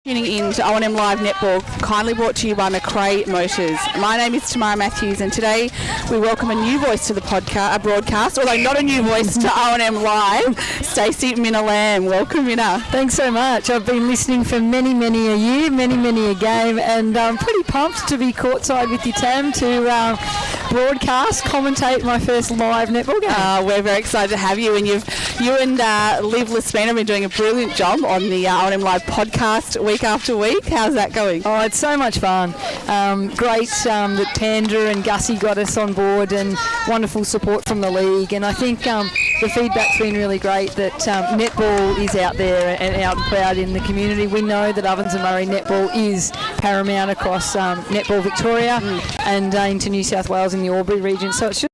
Tuning in to O&M Live Netball, kindly brought to you by McRae Motors. My name is Tamara Matthews, and today we welcome a new voice to the broadcast, although not a new voice to O&M Live, Stacey Minna-Lamb. Welcome, Minna. Thanks so much. I've been listening for many a year, many a game, and I'm pretty pumped to be courtside with you, Tam, to broadcast, commentate my first live netball game. We're very excited to have you, and you and Liv Lispina have been doing a brilliant job on the O&M Live podcast week after week. How's that going? Oh, it's so much fun. Great that Panda and Gussie got us on board, and wonderful support from the league. And I think the feedback's been really great that netball is out there and out and proud in the community. We know that Ovens and Murray netball is paramount across Netball Victoria and into New South Wales in the Albury region. So it's just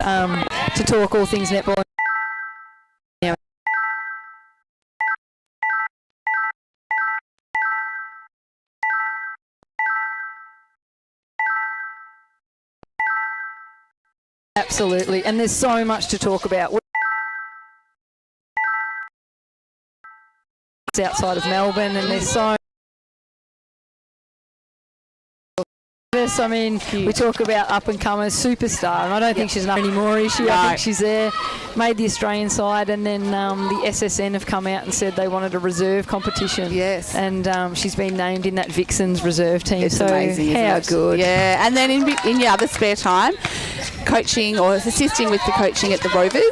to talk all things netball. Absolutely, and there's so much to talk about. It's outside of Melbourne, and there's so. I mean, we talk about up-and-comers, superstar, and I don't think she's not anymore, is she? No. I think she's there, made the Australian side, and then the SS&A have come out and said they wanted a reserve competition. Yes. And she's been named in that Vixens reserve team. It's amazing, isn't it? Good. Yeah, and then in your other spare time, coaching or assisting with the coaching at the Rovers,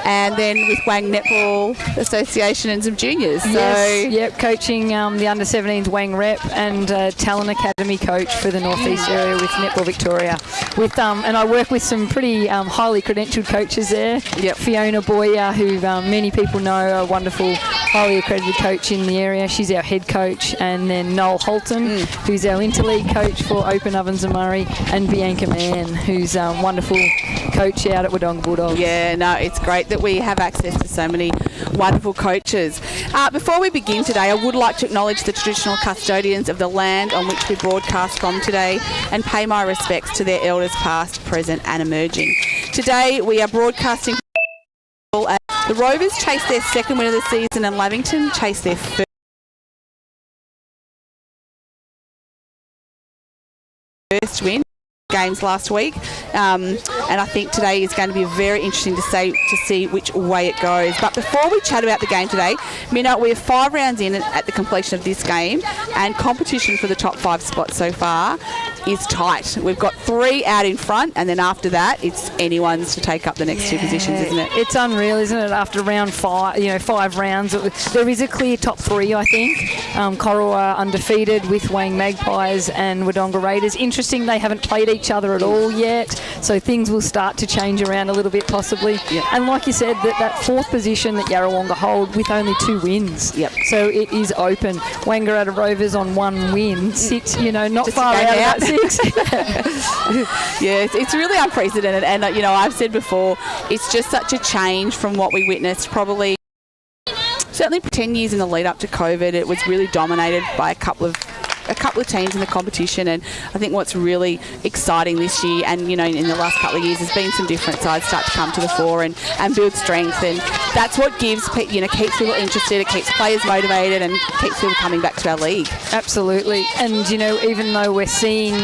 and then with Wang Netball Association and some juniors. Coaching the under-17s Wang Rep and Talent Academy coach for the Northeast area with Netball Victoria. With and I work with some pretty highly credentialed coaches there. Yep. Fiona Boyer, who many people know, a wonderful, highly accredited coach in the area. She's our head coach, and then Noel Holton, who's our interleague coach for Open Ovens and Murray, and Bianca Mann, who's wonderful coach out at Wodonga Bulldogs. Yeah, no, it's great that we have access to so many wonderful coaches. Before we begin today, I would like to acknowledge the traditional custodians of the land on which we broadcast from today and pay my respects to their elders past, present and emerging. Today we are broadcasting as the Rovers chase their second win of the season and Lavington chase their first win. Games last week, and I think today is going to be very interesting to see which way it goes. But before we chat about the game today, Minna, we're 5 rounds in at the completion of this game, and competition for the top 5 spots so far is tight. We've got 3 out in front, and then after that, it's anyone's to take up the next 2 positions, isn't it? It's unreal, isn't it? After round 5, 5 rounds, there is a clear top 3, I think. Corowa undefeated with Wang Magpies and Wodonga Raiders. Interesting, they haven't played each other at all yet, so things will start to change around a little bit possibly. Yep. And like you said, that 4th position that Yarrawonga hold with only 2 wins. Yep. So it is open. Wangaratta Rovers on 1 win, 6, not just far out of that 6. Yeah, it's really unprecedented, and I've said before, it's just such a change from what we witnessed probably certainly for 10 years in the lead up to COVID. It was really dominated by a couple of teams in the competition, and I think what's really exciting this year and in the last couple of years has been some different sides start to come to the fore and build strength, and that's what gives keeps people interested, it keeps players motivated and keeps people coming back to our league. Absolutely. And even though we're seeing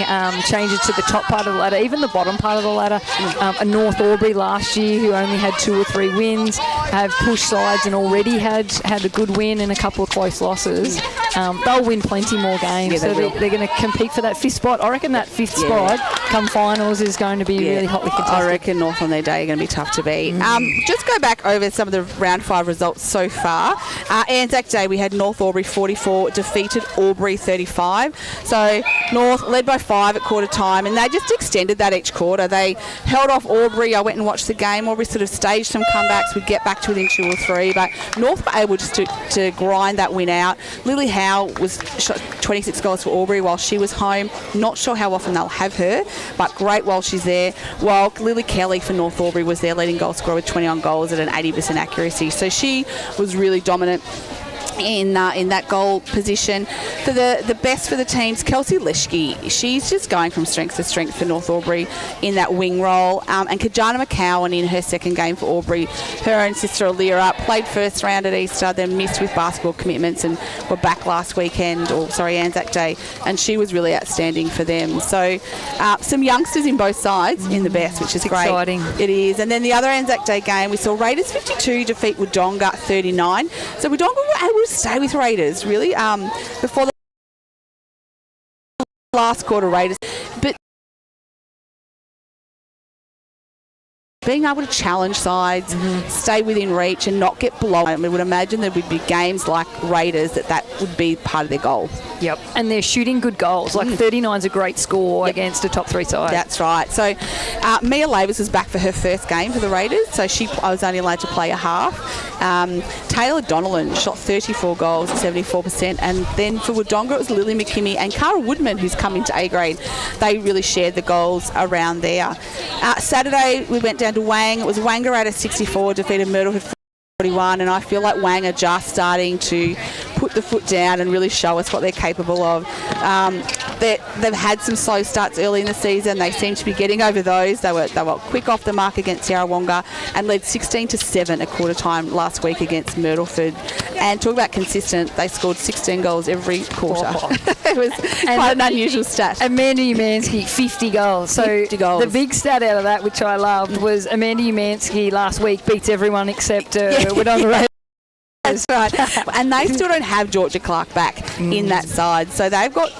changes to the top part of the ladder, even the bottom part of the ladder, a North Albury last year who only had 2 or 3 wins have pushed sides and already had a good win and a couple of close losses. They'll win plenty more games. Yeah, so they're going to compete for that 5th spot. I reckon that 5th spot come finals is going to be really hotly contested. I reckon North on their day are going to be tough to beat. Just go back over some of the round 5 results so far. Anzac Day, we had North Albury 44, defeated Albury 35. So North led by 5 at quarter time, and they just extended that each quarter. They held off Albury. I went and watched the game. Albury sort of staged some comebacks. We'd get back to within 2 or 3, but North were able just to grind that win out. Lily Howe was shot 26 goals for Albury while she was home. Not sure how often they'll have her, but great while she's there. While Lily Kelly for North Albury was their leading goal scorer with 21 goals at an 80% accuracy. So she was really dominant. in that goal position. For the best for the teams, Kelsey Leschke, she's just going from strength to strength for North Albury in that wing role. And Kajana McCowan in her second game for Albury, her own sister Alira, played first round at Easter, then missed with basketball commitments and were back last weekend, Anzac Day, and she was really outstanding for them. So some youngsters in both sides in the best, which is great. Exciting. It is. And then the other Anzac Day game, we saw Raiders 52 defeat Wodonga 39. So Wodonga were able to stay with Raiders, really, before the last quarter Raiders. But being able to challenge sides, stay within reach and not get blown. I would imagine there would be games like Raiders that would be part of their goal. Yep. And they're shooting good goals. Like 39's a great score against a top 3 side. That's right. So Mia Lavers was back for her first game for the Raiders. So I was only allowed to play a half. Taylor Donnellan shot 34 goals, 74%. And then for Wodonga, it was Lily McKimmie and Cara Woodman, who's come into A grade. They really shared the goals around there. Saturday, we went down to Wang. It was Wangaratta 64, defeated Myrtlewood 41, and I feel like Wang are just starting to put the foot down and really show us what they're capable of. They've had some slow starts early in the season. They seem to be getting over those. They were quick off the mark against Yarrawonga and led 16-7 at quarter time last week against Myrtleford. And talk about consistent, they scored 16 goals every quarter. It was quite an unusual stat. Amanda Umansky, 50 goals. So 50 goals. The big stat out of that, which I loved, was Amanda Umansky last week beats everyone except Wodonga Raiders. That's right. And they still don't have Georgia Clark back in that side. So they've got,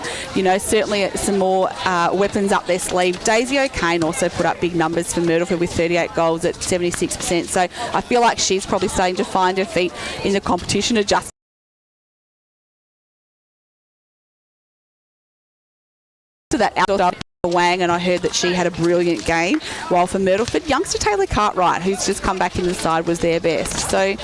certainly some more weapons up their sleeve. Daisy O'Kane also put up big numbers for Myrtleford with 38 goals at 76%. So I feel like she's probably starting to find her feet in the competition, adjust to that outdoor Wang, and I heard that she had a brilliant game. While for Myrtleford, youngster Taylor Cartwright, who's just come back into the side, was their best. So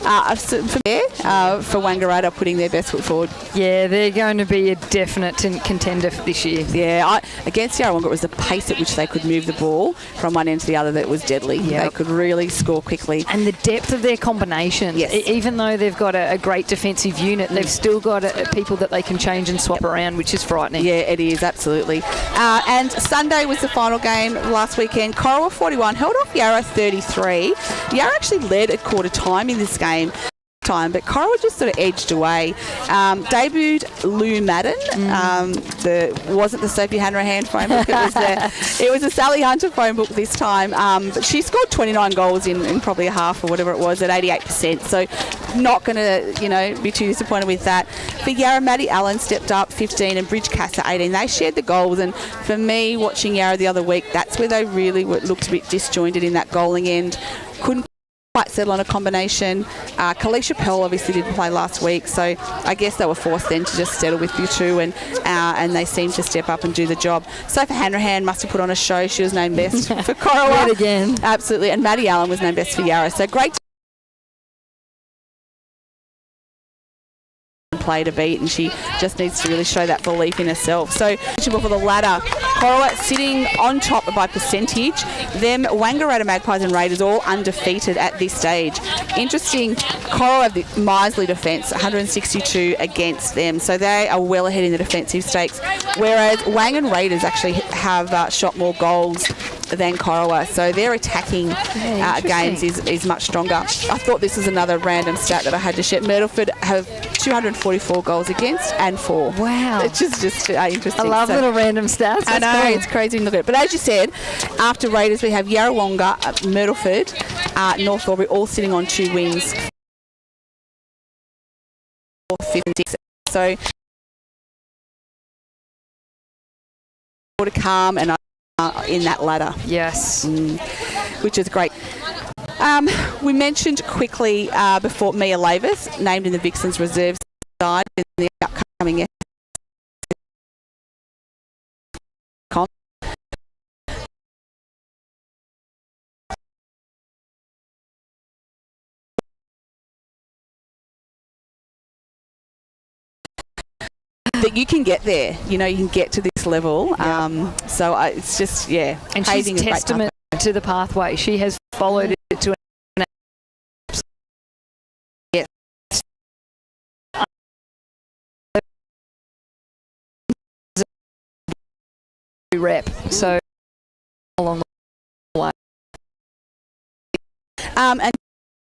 for Wangaratta putting their best foot forward. Yeah, they're going to be a definite contender for this year. Yeah, against Yarrawonga, it was the pace at which they could move the ball from one end to the other that was deadly. Yep. They could really score quickly. And the depth of their combination. Yes. Even though they've got a great defensive unit, they've still got people that they can change and swap around, which is frightening. Yeah, it is, absolutely. And Sunday was the final game last weekend. Corowa 41 held off Yarra 33. Yarra actually led at quarter time in this game. But Corowa just sort of edged away. Debuted Lou Madden. Wasn't the Sophie Hanrahan phone book. It was a Sally Hunter phone book this time. But she scored 29 goals in probably a half or whatever it was at 88%. So not going to be too disappointed with that. For Yarra, Maddie Allen stepped up 15 and Bridge Casa 18. They shared the goals. And for me, watching Yarra the other week, that's where they really looked a bit disjointed in that goaling end. Couldn't quite settle on a combination. Kalisha Pell obviously didn't play last week, so I guess they were forced then to just settle with Butu, and they seemed to step up and do the job. Sophie Hanrahan must have put on a show. She was named best for Corowa. Yet again. Absolutely. And Maddie Allen was named best for Yarra. So great play to beat, and she just needs to really show that belief in herself. So for the ladder, Corowa sitting on top by percentage. Them Wangaratta Magpies and Raiders all undefeated at this stage. Interesting, Corowa have the miserly defence, 162 against them, so they are well ahead in the defensive stakes, whereas Wang and Raiders actually have shot more goals than Corowa, so their attacking games is much stronger. I thought this was another random stat that I had to share. Myrtleford have 244 goals against and 4. Wow. It's just interesting. I love little random stats. I know, it's crazy to look at it. But as you said, after Raiders we have Yarrawonga, Myrtleford, North Albury all sitting on 2 wins. 56. So more to come and in that ladder. Yes. Which is great. We mentioned quickly before Mia Lavis, named in the Vixens reserve side in the upcoming that you can get there, you can get to this level. So it's just, and she's testament to the pathway. She has followed it to rep. So along the way. And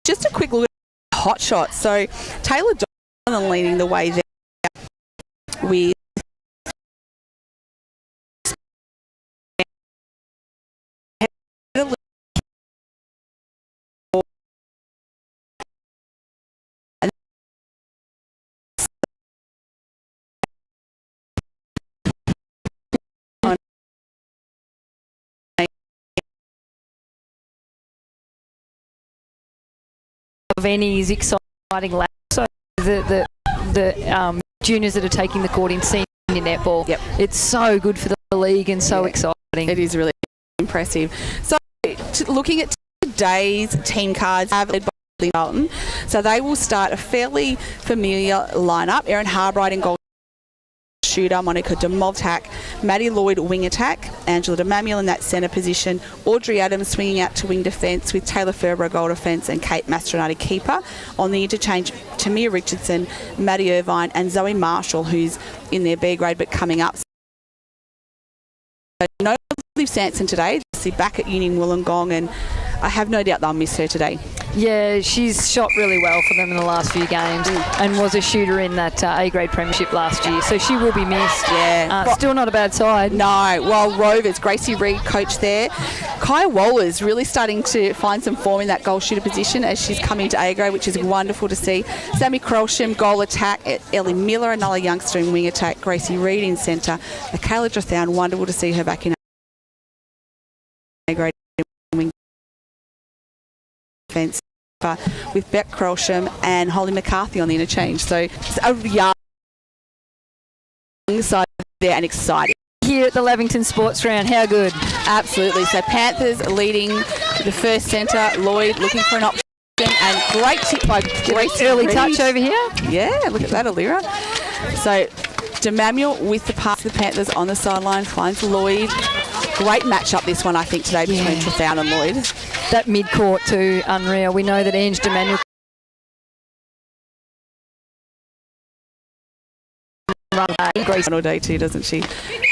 just a quick look at hot shots. So Taylor Donovan leading the way there with Of any is exciting lap. So the juniors that are taking the court in senior netball. Yep. It's so good for the league and so exciting. It is really impressive. So looking at today's team cards, led by Lavington, so they will start a fairly familiar lineup. Erin Harbright in goal shooter, Monica DeMovtak, Maddie Lloyd wing attack, Angela DeMamuel in that centre position, Audrey Adams swinging out to wing defence with Taylor Ferber goal defence and Kate Mastronati keeper. On the interchange, Tamia Richardson, Maddie Irvine and Zoe Marshall, who's in their B grade but coming up. No Liv Sanson today, see back at Union Wollongong, and I have no doubt they'll miss her today. Yeah, she's shot really well for them in the last few games and was a shooter in that A-grade premiership last year. So she will be missed. Yeah. Still not a bad side. No. Well, Rovers, Gracie Reid, coach there. Kaya Waller's really starting to find some form in that goal shooter position as she's come into A-grade, which is wonderful to see. Sammy Krolsham, goal attack. Ellie Miller, another youngster in wing attack. Gracie Reid in centre. Michaela Drathown, wonderful to see her back in A-grade wing defence. With Beck Krolsham and Holly McCarthy on the interchange. So it's a young side there and exciting. Here at the Lavington Sports Ground, how good? Absolutely. So Panthers leading the first centre, Lloyd looking for an option, and great tip by Grace. Early Reid. touch over here. Yeah, look at that, Alira. So DeMamuel with the pass to the Panthers on the sideline, finds Lloyd. Great match-up this one, I think, today between Trathown and Lloyd. That mid-court too, unreal. We know that Ange DeManuel run Grace all day too, doesn't she?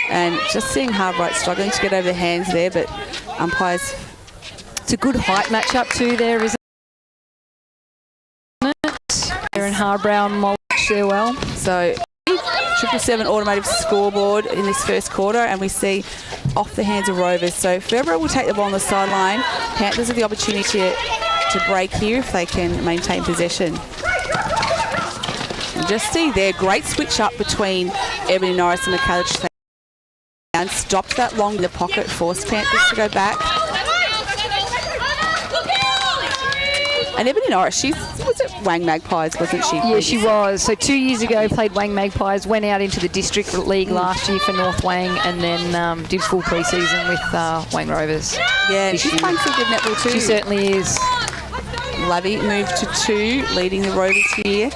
And just seeing Harbright struggling to get over the hands there, but umpires. It's a good height match-up too there, isn't it? Erin Harbrow and Mulch there well. So 777 automotive scoreboard in this first quarter, and we see off the hands of Rovers. So Ferber will take the ball on the sideline. Panthers have the opportunity to break here if they can maintain possession. And just see there, great switch up between Ebony Norris and Michaela Drathown. And stopped that long in the pocket, forced Panthers to go back. And Ebony Norris, she was at Wang Magpies, wasn't she? Yeah, she was. So 2 years ago, played Wang Magpies, went out into the District League last year for North Wang, and then did full pre-season with Wang Rovers. Yeah, she's playing some good netball too. She certainly is. Lavy moved to 2, leading the Rovers here.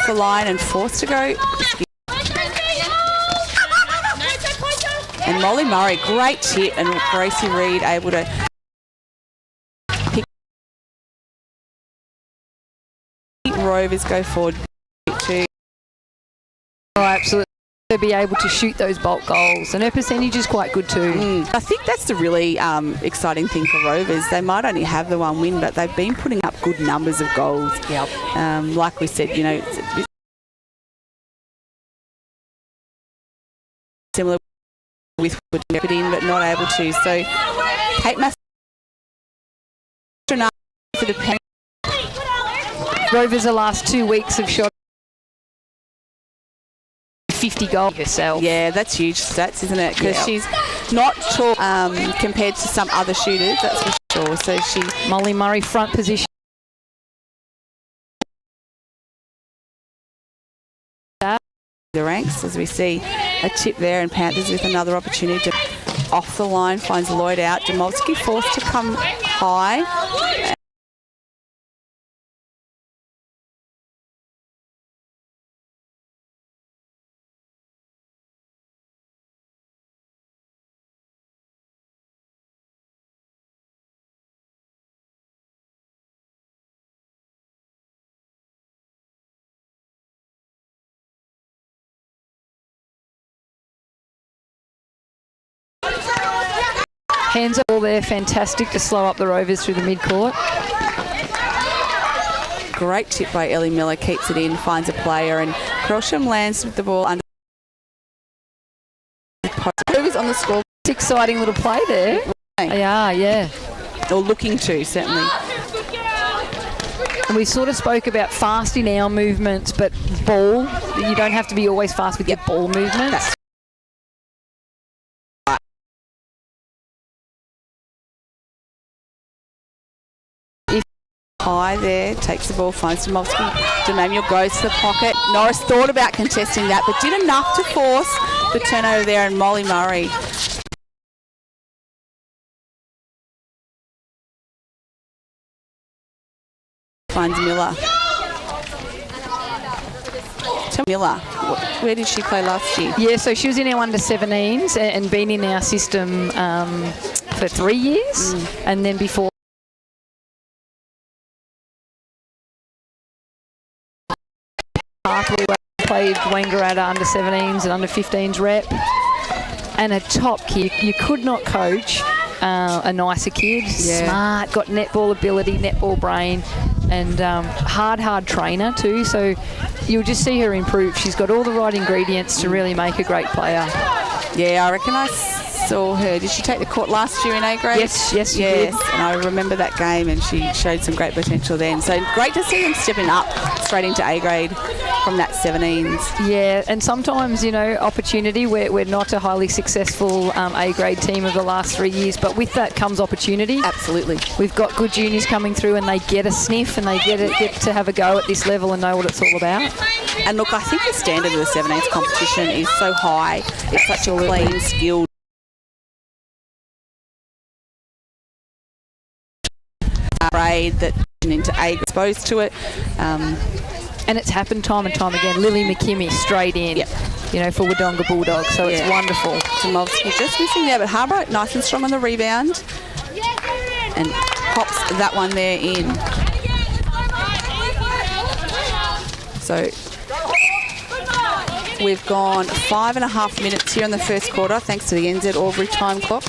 The line and forced to go. And Molly Murray, great tip, and Gracie Reid able to pick. Rovers go forward too. Oh, absolutely. To be able to shoot those bulk goals, and her percentage is quite good too. I think that's the really exciting thing for Rovers. They might only have the one win, but they've been putting up good numbers of goals. Yep. Like we said, you know, it's a bit similar with it in, but not able to. So Kate Mastronati for the Panthers. Rovers the last 2 weeks have shot 50 goals herself. Yeah, that's huge stats, isn't it? Because she's not tall compared to some other shooters, that's for sure. So she... Molly Murray front position. The ranks, as we see a tip there, and Panthers with another opportunity to off the line, finds Lloyd out. Demolsky forced to come high. Hands all there, fantastic to slow up the Rovers through the mid-court. Great tip by Ellie Miller, keeps it in, finds a player, and Crawsham lands with the ball under. Rovers on the score. Exciting little play there. They are, yeah. Or looking to, certainly. And we sort of spoke about fast in our movements, but ball, you don't have to be always fast with your ball movements. High there, takes the ball, finds Demovsky. Demanuel goes to the pocket. Norris thought about contesting that, but did enough to force the turnover there, and Molly Murray finds Miller. Miller, where did she play last year? Yeah, so she was in our under-17s and been in our system for 3 years, and then before we played Wangaratta under-17s and under-15s rep, and a top kid. You could not coach a nicer kid. Smart, got netball ability, netball brain, and hard trainer too. So you'll just see her improve. She's got all the right ingredients to really make a great player. Yeah, I reckon I saw her. Did she take the court last year in A grade? Yes, she did. And I remember that game, and she showed some great potential then. So great to see them stepping up straight into A grade from that 17s. Yeah, and sometimes, you know, opportunity. We're not a highly successful A grade team of the last 3 years, but with that comes opportunity. Absolutely. We've got good juniors coming through, and they get a sniff, and they get to have a go at this level and know what it's all about. And look, I think the standard of the 17s competition is so high. It's such a clean, skilled grade that into A exposed to it. And it's happened time and time again. Lily McKimmie straight in, you know, for Wodonga Bulldogs. So it's wonderful. Demovsky just missing there, but Harbour nice and strong on the rebound. And pops that one there in. So we've gone 5.5 minutes here in the first quarter, thanks to the NZ Albury time clock.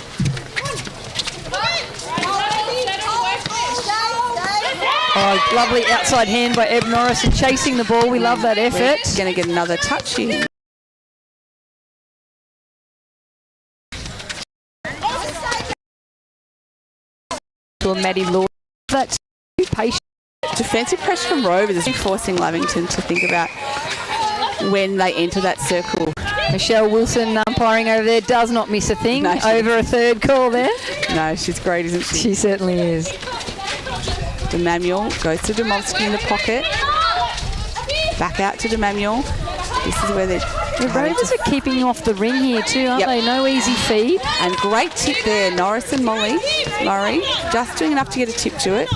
Oh, lovely outside hand by Eb Norris and chasing the ball. We love that effort. We're going to get another touch here. To a Maddie Law. That's patient. Defensive pressure from Rovers is forcing Lavington to think about when they enter that circle. Michelle Wilson umpiring over there does not miss a thing. No, over a third call there. No, she's great, isn't she? She certainly is. Demanuel goes to Demovsky in the pocket. Back out to Demanuel. This is where they're... The Rovers are keeping off the ring here too, aren't they? No easy feed. And great tip there, Norris and Murray. Just doing enough to get a tip to it.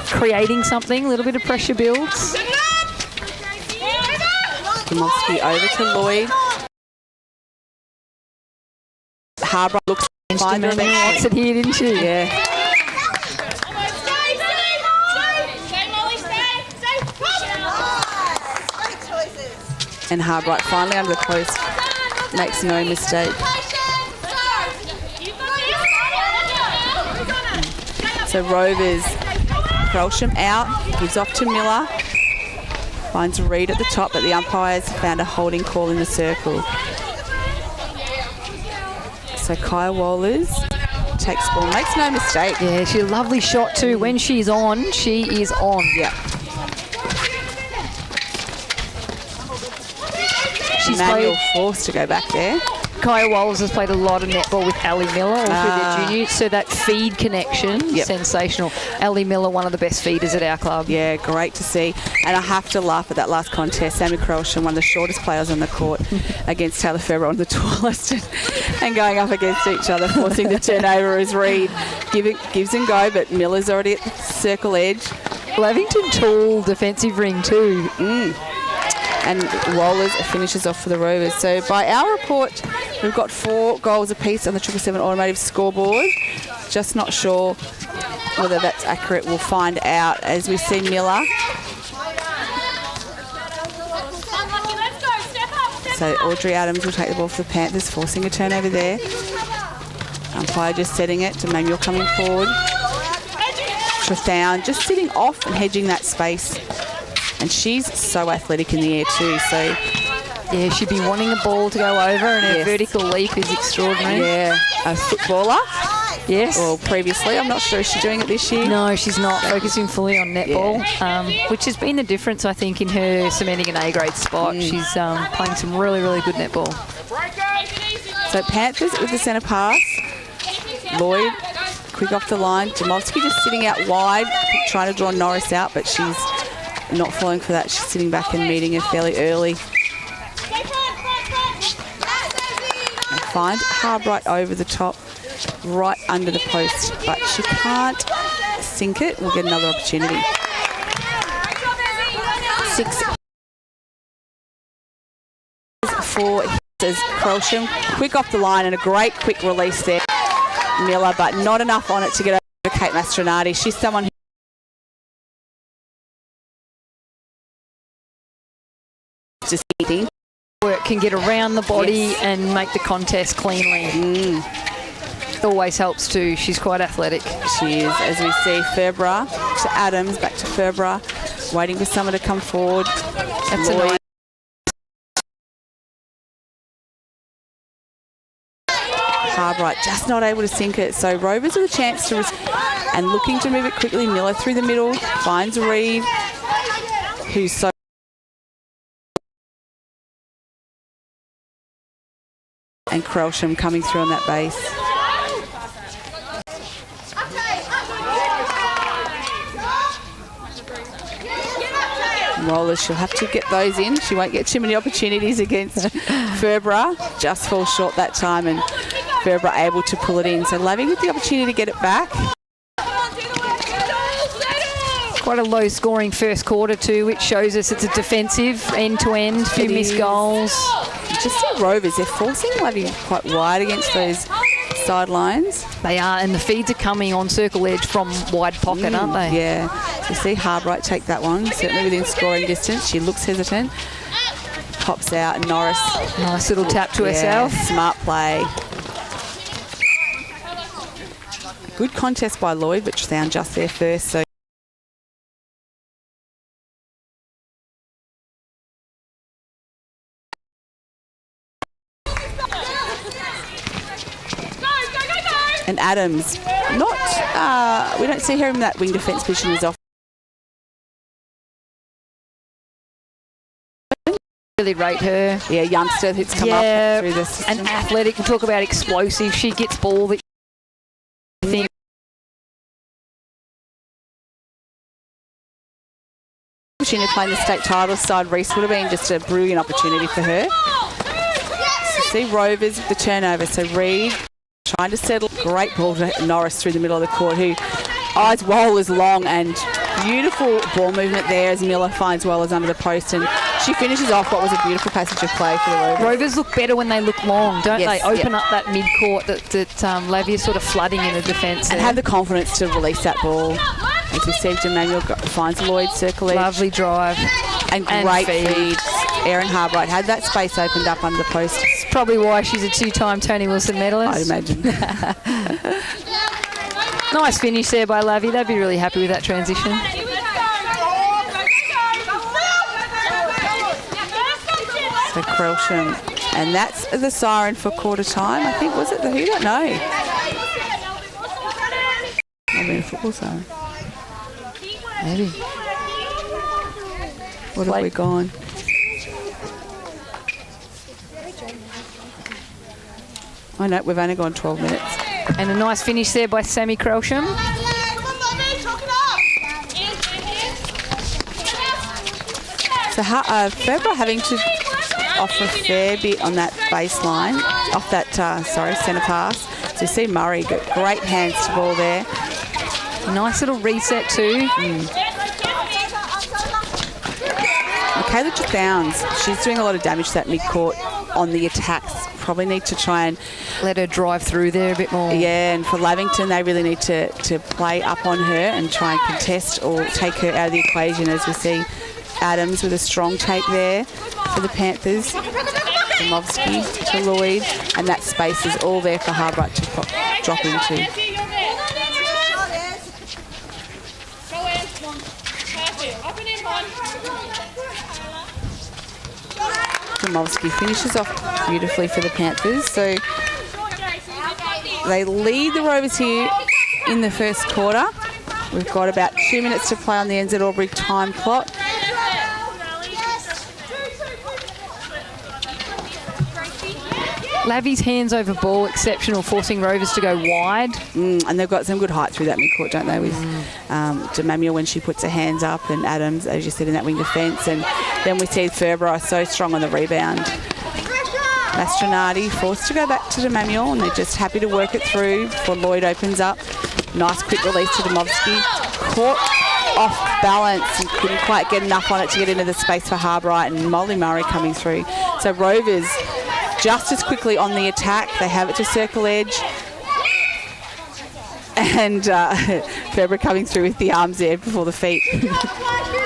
Creating something, a little bit of pressure builds. Demovsky over to Lloyd. Harbour looks fine. Wants it here, didn't she? Yeah. And Harbright finally under the post, makes no mistake. So Rovers, Crawsham out, gives off to Miller, finds Reid at the top, but the umpires found a holding call in the circle. So Kaya Wohlers takes ball, makes no mistake. Yeah, she's a lovely shot too. When she's on, she is on. Yeah. She's Manuel forced to go back there. Kaya Wallace has played a lot of netball with Ali Miller all through their juniors, so that feed connection, sensational. Ali Miller, one of the best feeders at our club. Yeah, great to see. And I have to laugh at that last contest. Sammy Crawsham, one of the shortest players on the court, against Taylor Ferber, on the tallest, and going up against each other, forcing the turnover as Reid gives and go, but Miller's already at the circle edge. Lavington tall defensive ring too. And Wohlers finishes off for the Rovers. So by our report, we've got 4 goals apiece on the 777 automotive scoreboard. Just not sure whether that's accurate. We'll find out as we see Miller. So Audrey Adams will take the ball for the Panthers, forcing a turnover there. Umpire just setting it to Manuel coming forward. Trethown just sitting off and hedging that space. And she's so athletic in the air too, so... Yeah, she'd be wanting a ball to go over, and her vertical leap is extraordinary. Yeah, a footballer. Yes. Well, previously. I'm not sure if she's doing it this year. No, she's not. Focusing fully on netball, which has been the difference, I think, in her cementing an A-grade spot. She's playing some really, really good netball. So Panthers with the centre pass. Lloyd, quick off the line. Jamovsky just sitting out wide, trying to draw Norris out, but she's not falling for that. She's sitting back and meeting her fairly early. Find Harbright over the top, right under the post, but she can't sink it. We'll get another opportunity. 6 for Krelsham. Quick off the line and a great quick release there, Miller, but not enough on it to get over Kate Mastronardi. She's someone who just anything. Work can get around the body and make the contest cleanly. Always helps too. She's quite athletic. She is, as we see. Ferbra to Adams, back to Ferbra, waiting for someone to come forward. That's a nice. Harbright just not able to sink it. So Rovers with a chance to and looking to move it quickly. Miller through the middle, finds Reed, who's so and Krelsham coming through on that base. Rollers, she'll have to get those in. She won't get too many opportunities against Ferbra. Just falls short that time, and Ferbra able to pull it in. So Laving with the opportunity to get it back. Quite a low scoring first quarter too, which shows us it's a defensive end-to-end, few missed goals. Just see Rovers, they're forcing Laving quite wide against those sidelines. They are, and the feeds are coming on circle edge from wide pocket, aren't they? Yeah. So see Harbright take that one, certainly within scoring distance. She looks hesitant. Pops out, and Norris. Nice little tap to herself. Smart play. Good contest by Lloyd, but Sound just there first. So and Adams, not, we don't see her in that wing defence position as often. Really rate her. Yeah, youngster who's come up through the system. And athletic. We talk about explosive. She gets ball that you think. She playing the state title side, Reese would have been just a brilliant opportunity for her. So see Rovers with the turnover. So Reed trying to settle. Great ball to Norris through the middle of the court, who eyes Wallers long, and beautiful ball movement there as Miller finds Wallers under the post, and she finishes off what was a beautiful passage of play for the Rovers. Rovers look better when they look long, don't they? Open up that mid-court that Lavia's sort of flooding in the defence. And have the confidence to release that ball. As we see, Emmanuel finds Lloyd, circle edge. Lovely drive. And great feed. Erin Harbright had that space opened up under the post. It's probably why she's a two-time Tony Wilson medalist. I'd imagine. Nice finish there by Lavie. They'd be really happy with that transition. So Krelsham. And that's the siren for quarter time. I think, was it the who? Don't know. Maybe a football siren. Maybe. What have we gone? Oh no, we've only gone 12 minutes. And a nice finish there by Sammy Krelsham. So Ferbra having to offer a fair bit on that baseline, off that, centre pass. So you see Murray got great hands to ball there. Nice little reset too. Michaela just bounds. She's doing a lot of damage to that mid-court on the attacks. Probably need to try and let her drive through there a bit more. Yeah, and for Lavington, they really need to play up on her and try and contest or take her out of the equation, as we see Adams with a strong take there for the Panthers. Domovsky to Lloyd, and that space is all there for Harbright to drop into. Domovsky finishes off beautifully for the Panthers. So they lead the Rovers here in the first quarter. We've got about 2 minutes to play on the NZ Albury time clock. Lavi's hands over ball, exceptional, forcing Rovers to go wide. And they've got some good height through that midcourt, don't they, with Demamia when she puts her hands up, and Adams, as you said, in that wing defence. And then we see Ferber so strong on the rebound. Mastronardi forced to go back to Demamia, and they're just happy to work it through before Lloyd opens up. Nice quick release to Domovsky. Caught off balance and couldn't quite get enough on it to get into the space for Harbright, and Molly Murray coming through. So Rovers just as quickly on the attack. They have it to circle edge. And Ferber coming through with the arms there before the feet.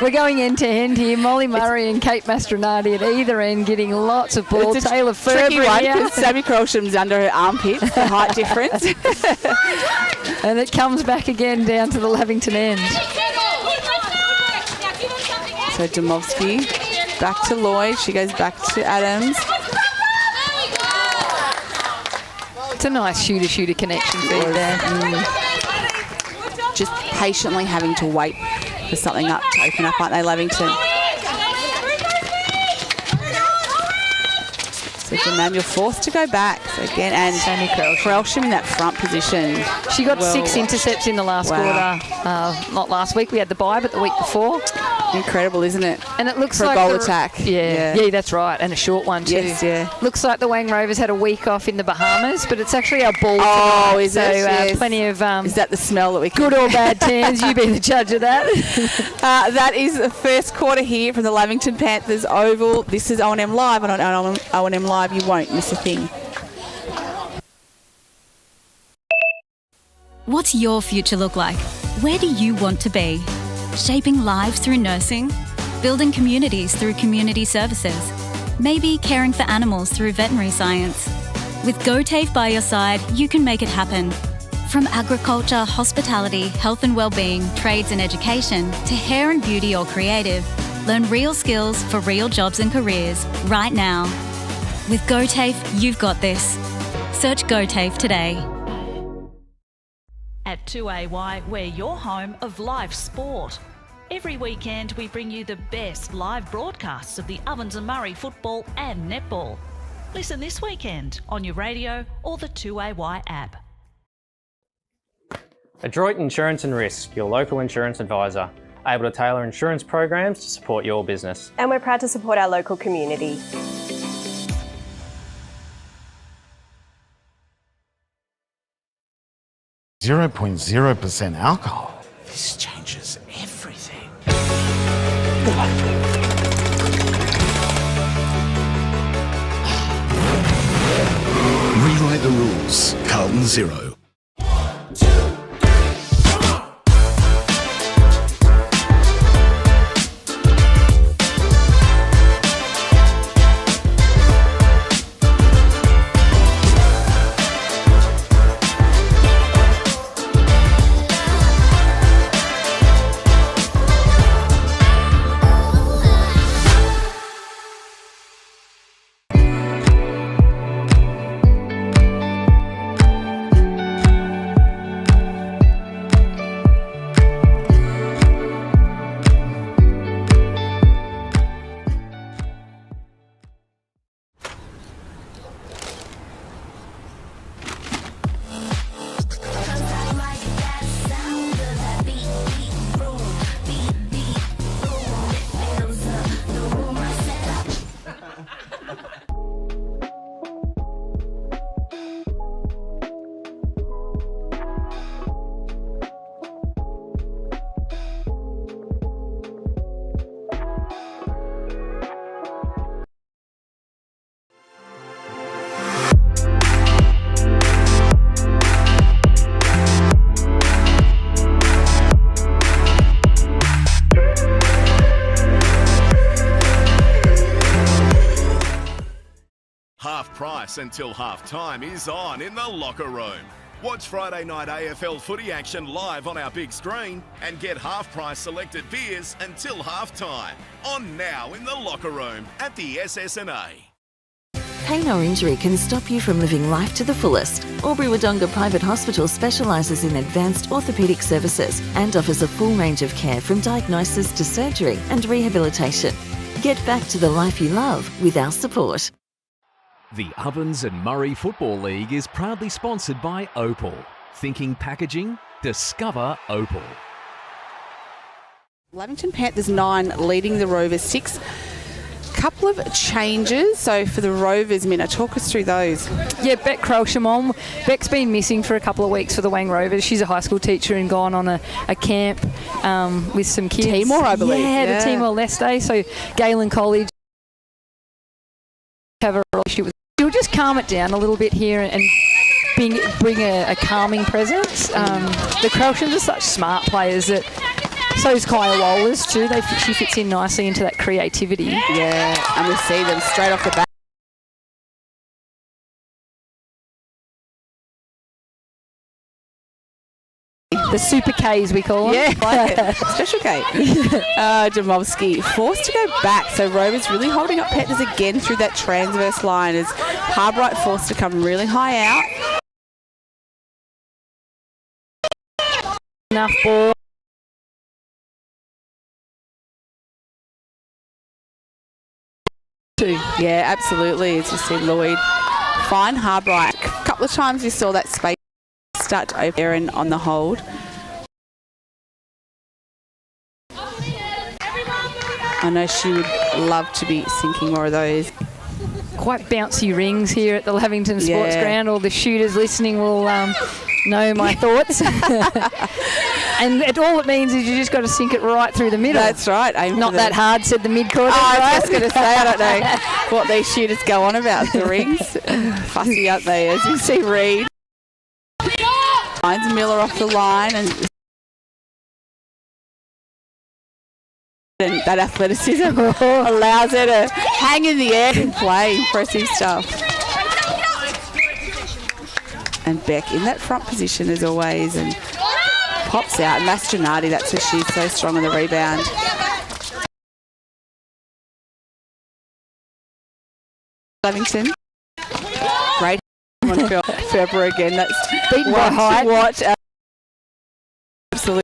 We're going end to end here. Molly Murray and Kate Mastronardi at either end getting lots of ball. It's a Taylor Ferber tricky one here. because Sammy Crosham's under her armpits, the height difference. And it comes back again down to the Lavington end. So Domovsky back to Lloyd. She goes back to Adams. It's a nice shooter-shooter connection feed there. Just patiently having to wait for something up to open up, aren't they, Lavington? So Demamia forced to go back. So again, and Sammy Krelsham in that front position. She got 6 intercepts in the last quarter. Not last week, we had the bye, but the week before. Incredible, isn't it? And it looks for like a goal attack. Yeah, that's right, and a short one too. Yes, yeah. Looks like the Wang Rovers had a week off in the Bahamas, but it's actually our ball Oh, tonight. is it? Yes. Plenty of Is that the smell that we can... good or bad tans? You be the judge of that. That is the first quarter here from the Lavington Panthers Oval. This is O&M Live, and on O&M Live you won't miss a thing. What's your future look like? Where do you want to be? Shaping lives through nursing? Building communities through community services? Maybe caring for animals through veterinary science? With GoTAFE by your side, you can make it happen. From agriculture, hospitality, health and wellbeing, trades and education, to hair and beauty or creative, learn real skills for real jobs and careers right now. With GoTAFE, you've got this. Search GoTAFE today. At 2AY, we're your home of live sport. Every weekend we bring you the best live broadcasts of the Ovens and Murray football and netball. Listen this weekend on your radio or the 2AY app. Adroit Insurance and Risk, your local insurance advisor, able to tailor insurance programs to support your business. And we're proud to support our local community. 0.0% alcohol. This changes everything. Rewrite the rules. Carlton Zero. Half price until half time is on in the locker room. Watch Friday night AFL footy action live on our big screen and get half-price selected beers until half-time. On now in the locker room at the SS&A. Pain or injury can stop you from living life to the fullest. Albury-Wodonga Private Hospital specialises in advanced orthopaedic services and offers a full range of care from diagnosis to surgery and rehabilitation. Get back to the life you love with our support. The Ovens and Murray Football League is proudly sponsored by Opal. Thinking packaging? Discover Opal. Lavington Panthers 9 leading the Rovers 6. Couple of changes. So for the Rovers, Minna, talk us through those. Yeah, Beck Krelsham on. Beck's been missing for a couple of weeks for the Wang Rovers. She's a high school teacher and gone on a camp with some kids. Timor, I believe. Yeah, the Timor-Leste. So Galen College have a relationship with. She'll just calm it down a little bit here and bring a calming presence. The Krelshams are such smart players that. So is Kaya Wohlers too. She fits in nicely into that creativity. Yeah, and we see them straight off the bat. The Super Ks we call them. Yeah, Special K. Jamovsky forced to go back. So Rovers really holding up Panthers again through that transverse line as Harbright forced to come really high out. Enough ball. Yeah, absolutely. As you see Lloyd find Harbright. A couple of times we saw that space start to open Erin on the hold. I know she would love to be sinking more of those. Quite bouncy rings here at the Lavington Sports Ground. All the shooters listening will know my thoughts. And all it means is you just got to sink it right through the middle. That's right. Not that hard, said the mid-court. I was just going to say, I don't know what these shooters go on about, the rings. Fussy, aren't they? As you see Reid. Finds Miller off the line and that athleticism allows her to hang in the air and play. Impressive stuff. And Beck in that front position as always and pops out. Mastronati, that's where she's so strong on the rebound. Lavington. Great on Ferber again. That's beaten by height. Watch. Absolutely.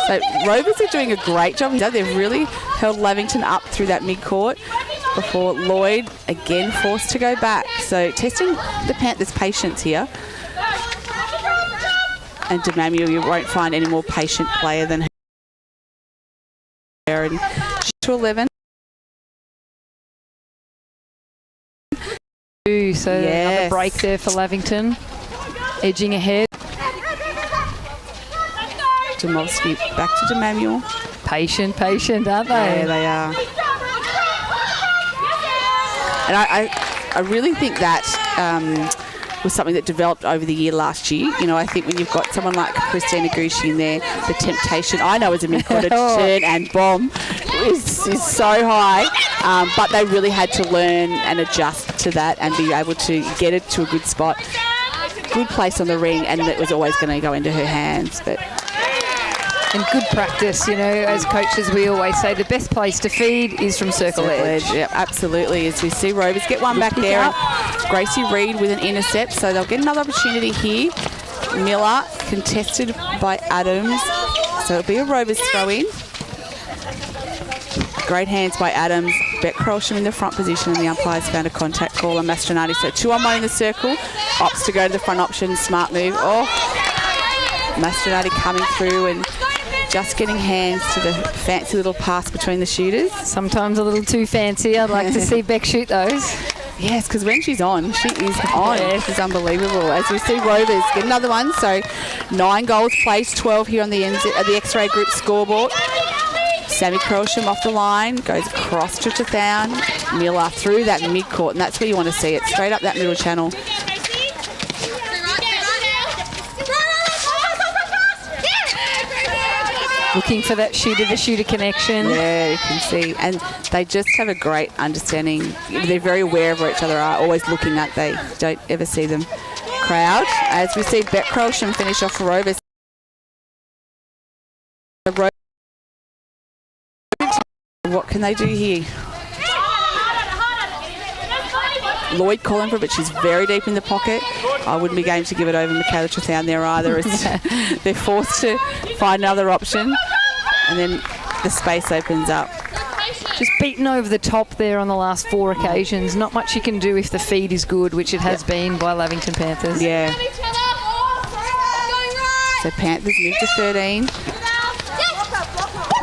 So Rovers are doing a great job. They've really held Lavington up through that mid-court before Lloyd again forced to go back. So testing the Panthers' patience here. And Demamiel, you won't find any more patient player than her. And to 11. So another break there for Lavington. Edging ahead. Jamovsky back to Demamiel. Patient, aren't they? Yeah, they are. And I really think that was something that developed over the year last year. You know, I think when you've got someone like Christina Gucci in there, the temptation, I know as a mid-quarter turn and bomb is so high, but they really had to learn and adjust to that and be able to get it to a good spot. Good place on the ring, and it was always going to go into her hands. And good practice, you know, as coaches we always say the best place to feed is from circle edge. Yep, absolutely. As we see Rovers get one back there. And Gracie Reid with an intercept, so they'll get another opportunity here. Miller contested by Adams, so it'll be a Rovers throw in. Great hands by Adams. Beck Krelsham in the front position, and the umpires found a contact call on Mastronati. So 2-on-1 in the circle. Opts to go to the front option. Smart move. Mastronati coming through and just getting hands to the fancy little pass between the shooters. Sometimes a little too fancy. I'd like to see Beck shoot those. Yes, because when she's on, she is on. She's unbelievable. As we see Rovers get another one. So 9 goals placed, 12 here on the X-Ray Group scoreboard. Sammy Krelsham off the line, goes across to Tathown. Miller through that mid-court, and that's where you want to see it, straight up that middle channel. Looking for that shooter-to-shooter connection. Yeah, you can see. And they just have a great understanding. They're very aware of where each other are, always looking at. They don't ever see them crowd as we see Bet Crowsham finish off for Rovers. What can they do here? Lloyd calling for it, but she's very deep in the pocket. I wouldn't be game to give it over Michaela Trethown there either. They're forced to find another option, and then the space opens up. Just beaten over the top there on the last 4 occasions. Not much you can do if the feed is good, which it has been by Lavington Panthers. Yeah. So Panthers move to 13.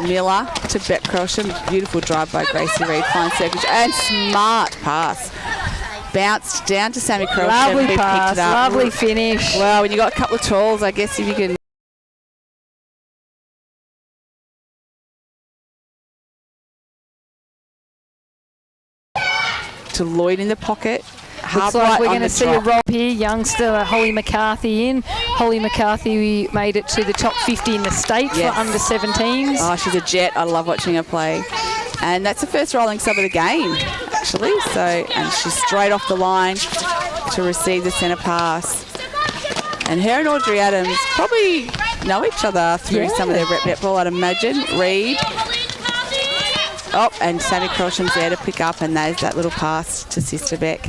Miller to Bet Crowsham. Beautiful drive by Gracie Reid. Fine circuit and smart pass. Bounced down to Sammy Crowsham. Lovely who pass, picked it up. lovely finish. Well, when you got a couple of tools, I guess if you can. To Lloyd in the pocket. Looks like we're going to see a roll here. Youngster Holly McCarthy in. Holly McCarthy made it to the top 50 in the state for under 17s. Oh, she's a jet. I love watching her play. And that's the first rolling sub of the game, actually. So, and she's straight off the line to receive the centre pass. And her and Audrey Adams probably know each other through some of their rep netball, I'd imagine. Reid. Oh, and Sammy Crosham's there to pick up, and there's that little pass to Sister Beck.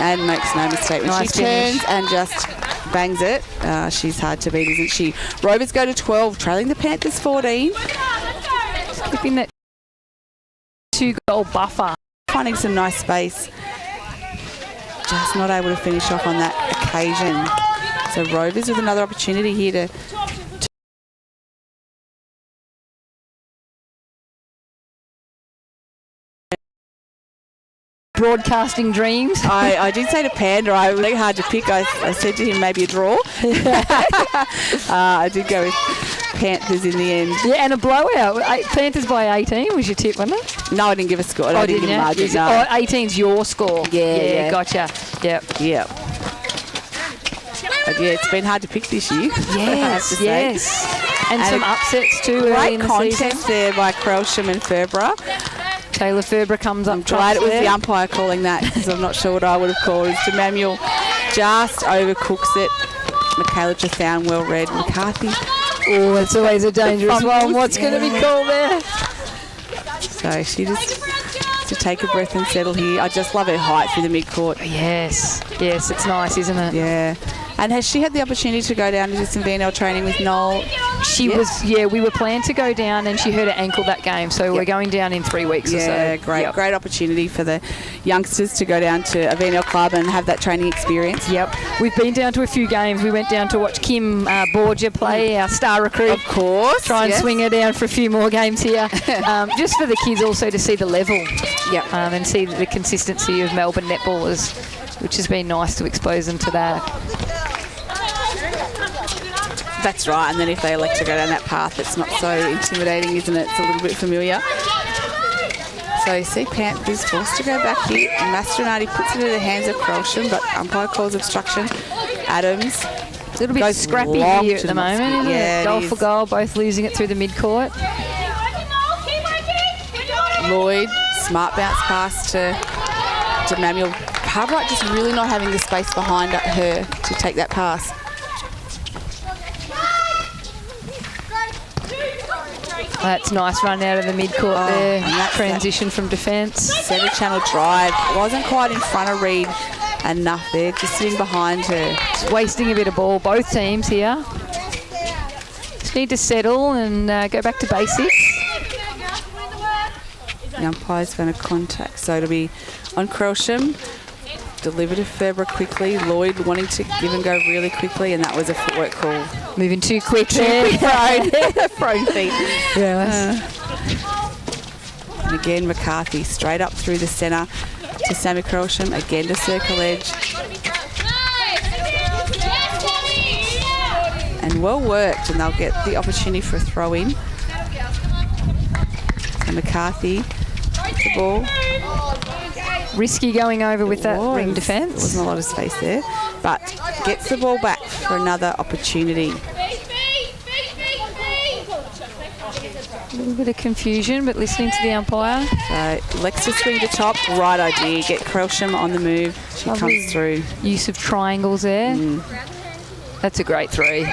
And makes no mistake when she turns and just bangs it. She's hard to beat, isn't she? Rovers go to 12, trailing the Panthers 14. Keeping that 2-goal buffer. Finding some nice space. Just not able to finish off on that occasion. So Rovers with another opportunity here to broadcasting dreams. I did say to Panda, I was really hard to pick. I said to him maybe a draw. I did go with Panthers in the end. Yeah, and a blowout. Panthers by 18 was your tip, wasn't it? No, I didn't give a score. I didn't give a margin. No. 18's your score. Yeah, gotcha. Yep. But yeah, it's been hard to pick this year. Yes. And some upsets too early in the season. Great contest there by Crowsham and Ferbra. Taylor Ferbra comes up. I'm glad it was the umpire calling that, because I'm not sure what I would have called. It's Manuel just overcooks it. Michaela Trethown, well read. McCarthy. Oh, it's always a dangerous one. What's going to be called there? So she just to take a breath and settle here. I just love her height through the mid-court. Yes, it's nice, isn't it? Yeah. And has she had the opportunity to go down and do some VNL training with Noel? She was, we were planned to go down and she hurt her ankle that game, so we're going down in 3 weeks or so. Yeah, great opportunity for the youngsters to go down to a VNL club and have that training experience. Yep. We've been down to a few games. We went down to watch Kim Borgia play, our star recruit. Of course. Try and swing her down for a few more games here. Just for the kids also to see the level. Yep. And see the consistency of Melbourne netballers, which has been nice to expose them to that. That's right, and then if they elect to go down that path, it's not so intimidating, isn't it? It's a little bit familiar. So you see Panthers forced to go back here. Mastronati puts it in the hands of Crowsham, but umpire calls obstruction. Adams. A little bit scrappy here at the moment, isn't it? Goal for goal, both losing it through the mid-court. Lloyd, smart bounce pass to Manuel. Cartwright just really not having the space behind her to take that pass. That's nice run out of the mid-court there. And that transition from defence. Centre channel drive. Wasn't quite in front of Reid enough there, just sitting behind her. Just wasting a bit of ball, both teams here. Just need to settle and go back to basics. The umpire's going to contact, so it'll be on Crowsham. Deliver to Ferbra quickly. Lloyd wanting to give and go really quickly, and that was a footwork call. Moving too quick there. Thrown feet. Yeah. And again, McCarthy straight up through the centre to Sammy Crowsham. Again to circle edge. And well worked, and they'll get the opportunity for a throw in. And McCarthy, the ball. Risky going over with that ring defence. There wasn't a lot of space there, but gets the ball back for another opportunity. little bit of confusion, but listening to the umpire. So Lex swing to top. Right idea. Get Krelsham on the move. She comes through. Use of triangles there. That's a great three.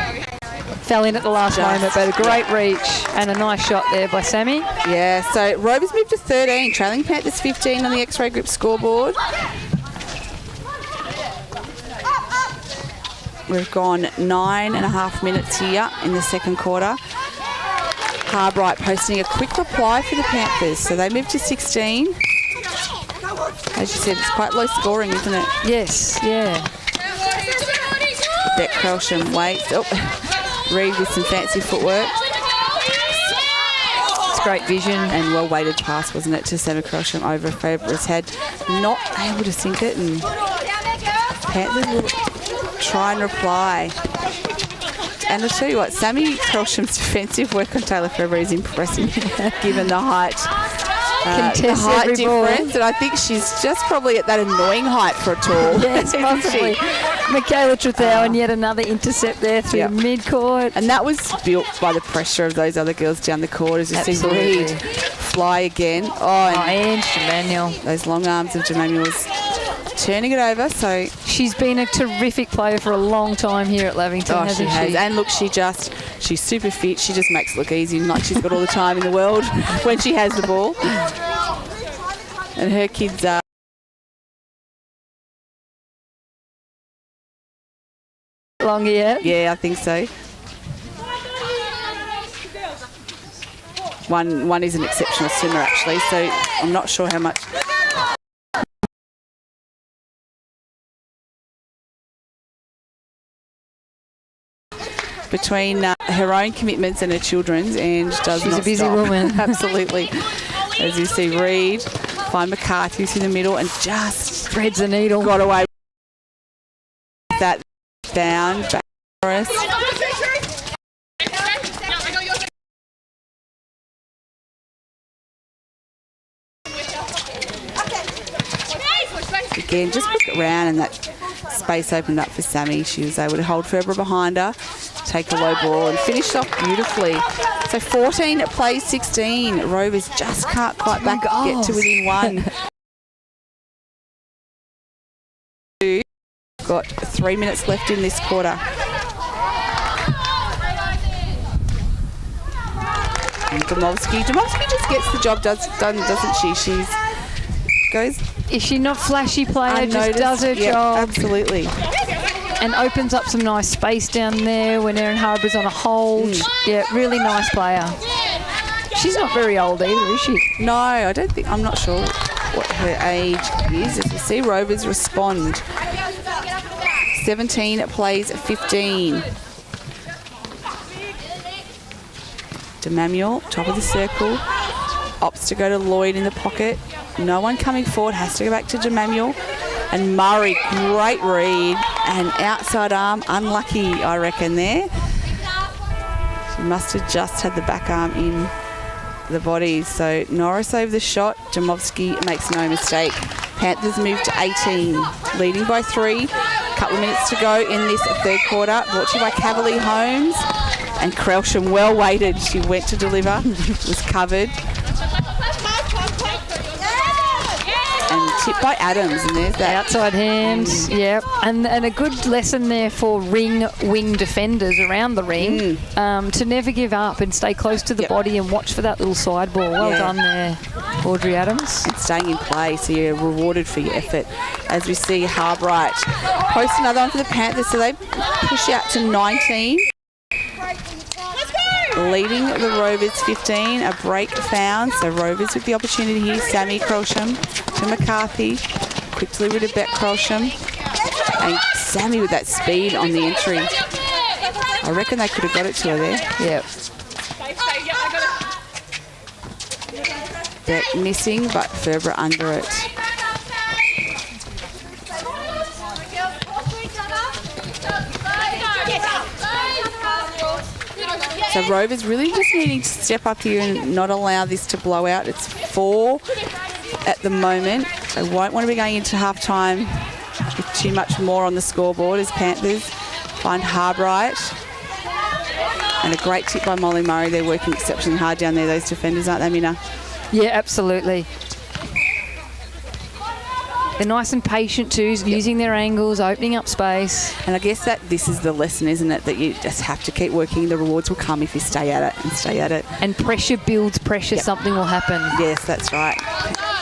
Fell in at the last moment, but a great reach and a nice shot there by Sammy. Yeah, so Rovers moved to 13, trailing Panthers 15 on the X-Ray Group scoreboard. We've gone 9.5 minutes here in the second quarter. Harbright posting a quick reply for the Panthers, so they moved to 16. As you said, it's quite low scoring, isn't it? Yes, yeah. Bet Krelsham waits. Oh, Reid with some fancy footwork. It's great vision. And well-weighted pass, wasn't it, to Sammy Krelsham over Fabra's head. Not able to sink it, and Panthers will try and reply. And I'll tell you what, Sammy Krelsham's defensive work on Taylor February is impressive, given the height. The height difference, and I think she's just probably at that annoying height for a tall. Yes, possibly. Michaela Trethau and yet another intercept there through the mid-court. And that was built by the pressure of those other girls down the court, as you see Reid fly again. And Jemmanuel. Those long arms of Jemmanuel was turning it over. So she's been a terrific player for a long time here at Lavington, hasn't she? And look, she's super fit. She just makes it look easy, like she's got all the time in the world when she has the ball. And her kids are longer yet? Yeah, I think so. One is an exceptional swimmer, actually, so I'm not sure how much. Between her own commitments and her children's, and does She's not a busy stop. woman. Absolutely. As you see, Reid find McCarthy through the middle and just threads the needle. Got away with that down. Back Norris. Again, just look around, and that space opened up for Sammy. She was able to hold Ferber behind her, take a low ball and finish off beautifully. So 14 at play 16. Rovers just can't quite get to within one. Got 3 minutes left in this quarter. And Domovsky just gets the job done, doesn't she? She's goes. Is she not flashy player? Just does her job. Absolutely. And opens up some nice space down there when Erin Harbour's on a hold. Yeah, really nice player. She's not very old either, is she? No, I don't think. I'm not sure what her age is. As you see, Rovers respond. 17 plays 15. DeManuel, top of the circle. Opts to go to Lloyd in the pocket. No one coming forward. Has to go back to DeManuel. And Murray, great read. And outside arm, unlucky, I reckon, there. She must have just had the back arm in the body. So Norris over the shot. Jamovsky makes no mistake. Panthers move to 18, leading by 3. Couple of minutes to go in this third quarter. Brought to you by Cavalier Homes. And Krelsham, well weighted. She went to deliver, was covered. And tipped by Adams, and there's that outside hand. Yeah, and a good lesson there for wing defenders around the ring to never give up and stay close to the body and watch for that little side ball. Well done there, Audrey Adams. And staying in play, so you're rewarded for your effort. As we see Harbright post another one for the Panthers, so they push out to 19. Leading the Rovers 15, a break found. So Rovers with the opportunity here. Sammy Krelsham to McCarthy. Quick delivery to Bet Krelsham. And Sammy with that speed on the entry. I reckon they could have got it to her there. Yep. Bet missing, but Ferber under it. So Rovers really just needing to step up here and not allow this to blow out. It's 4 at the moment. They won't want to be going into half-time with too much more on the scoreboard as Panthers find Harbright. And a great tip by Molly Murray. They're working exceptionally hard down there, those defenders, aren't they, Minna? Yeah, absolutely. They're nice and patient too, using their angles, opening up space. And I guess that this is the lesson, isn't it? That you just have to keep working. The rewards will come if you stay at it and stay at it. And pressure builds pressure. Something will happen. Yes, that's right.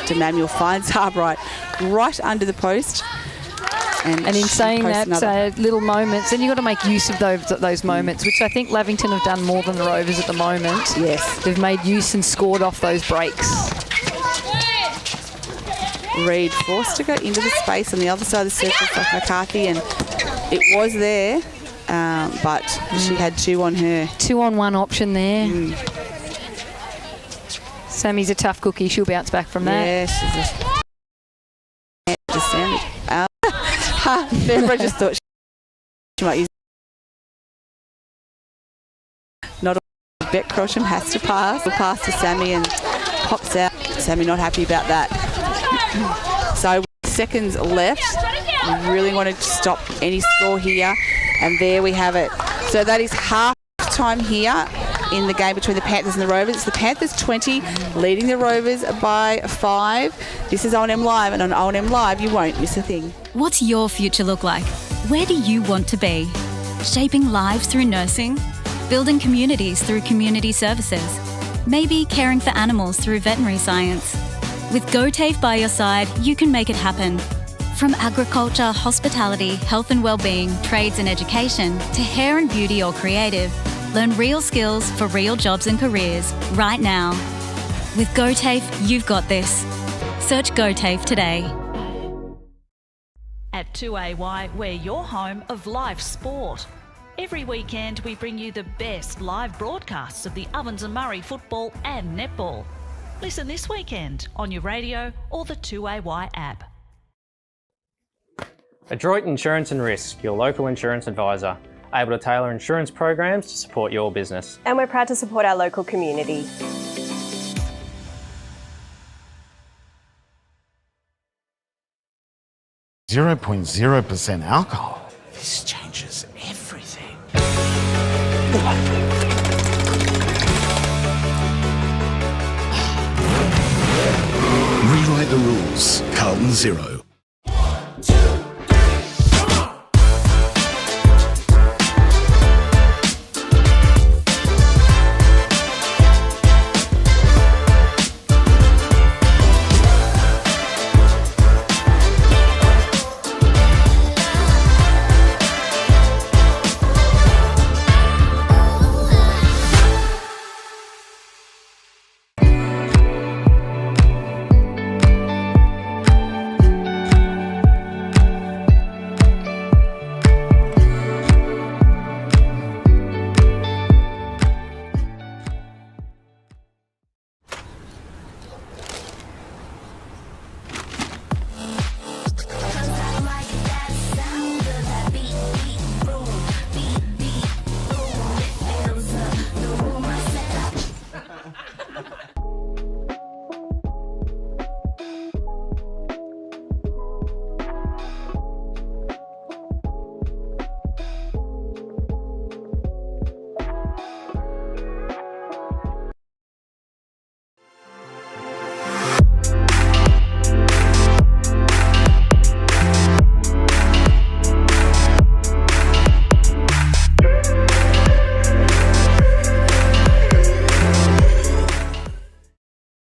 Demanuel finds Harbright right under the post. And in saying that, little moments, then you've got to make use of those moments, which I think Lavington have done more than the Rovers at the moment. Yes. They've made use and scored off those breaks. Reid forced to go into the space on the other side of the circle for McCarthy, and it was there, but she had 2 on her. 2-on-1 option there. Sammy's a tough cookie. She'll bounce back from that. Yeah, she's Barbara just thought she might use. Not a Bet Crosham has to pass. Will pass to Sammy and pops out. Sammy not happy about that. So seconds left. We really wanted to stop any score here, and there we have it. So that is half time here in the game between the Panthers and the Rovers. It's the Panthers 20 leading the Rovers by 5. This is O&M Live, and on O&M Live you won't miss a thing. What's your future look like? Where do you want to be? Shaping lives through nursing? Building communities through community services? Maybe caring for animals through veterinary science? With GoTAFE by your side, you can make it happen. From agriculture, hospitality, health and wellbeing, trades and education, to hair and beauty or creative, learn real skills for real jobs and careers right now. With GoTAFE, you've got this. Search GoTAFE today. At 2AY, we're your home of live sport. Every weekend we bring you the best live broadcasts of the Ovens and Murray football and netball. Listen this weekend on your radio or the 2AY app. Adroit Insurance and Risk, your local insurance advisor, able to tailor insurance programs to support your business. And we're proud to support our local community. .0% alcohol. This changes everything. Rewrite the rules. Carlton 0.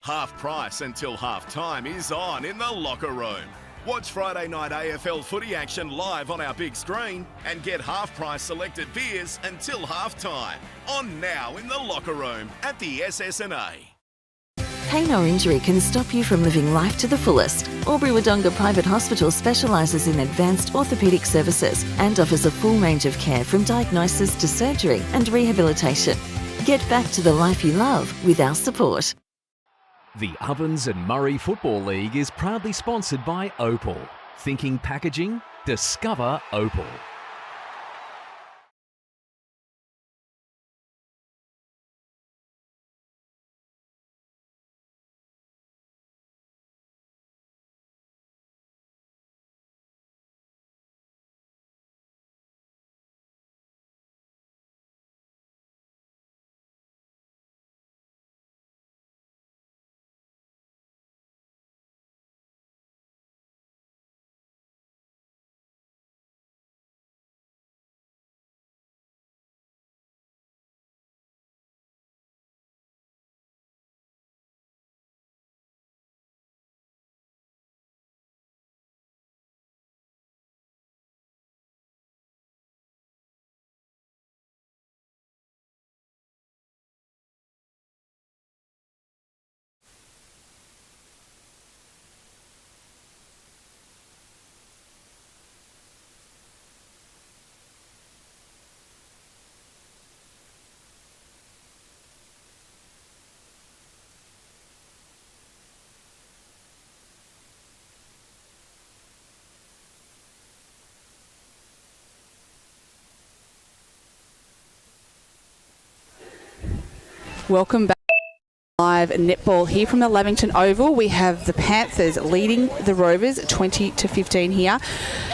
Half price until half time is on in the locker room. Watch Friday night AFL footy action live on our big screen and get half price selected beers until half time. On now in the locker room at the SS&A. Pain or injury can stop you from living life to the fullest. Albury-Wodonga Private Hospital specialises in advanced orthopaedic services and offers a full range of care from diagnosis to surgery and rehabilitation. Get back to the life you love with our support. The Ovens and Murray Football League is proudly sponsored by Opal. Thinking packaging? Discover Opal. Welcome back. Live netball here from the Lavington Oval. We have the Panthers leading the Rovers 20-15 here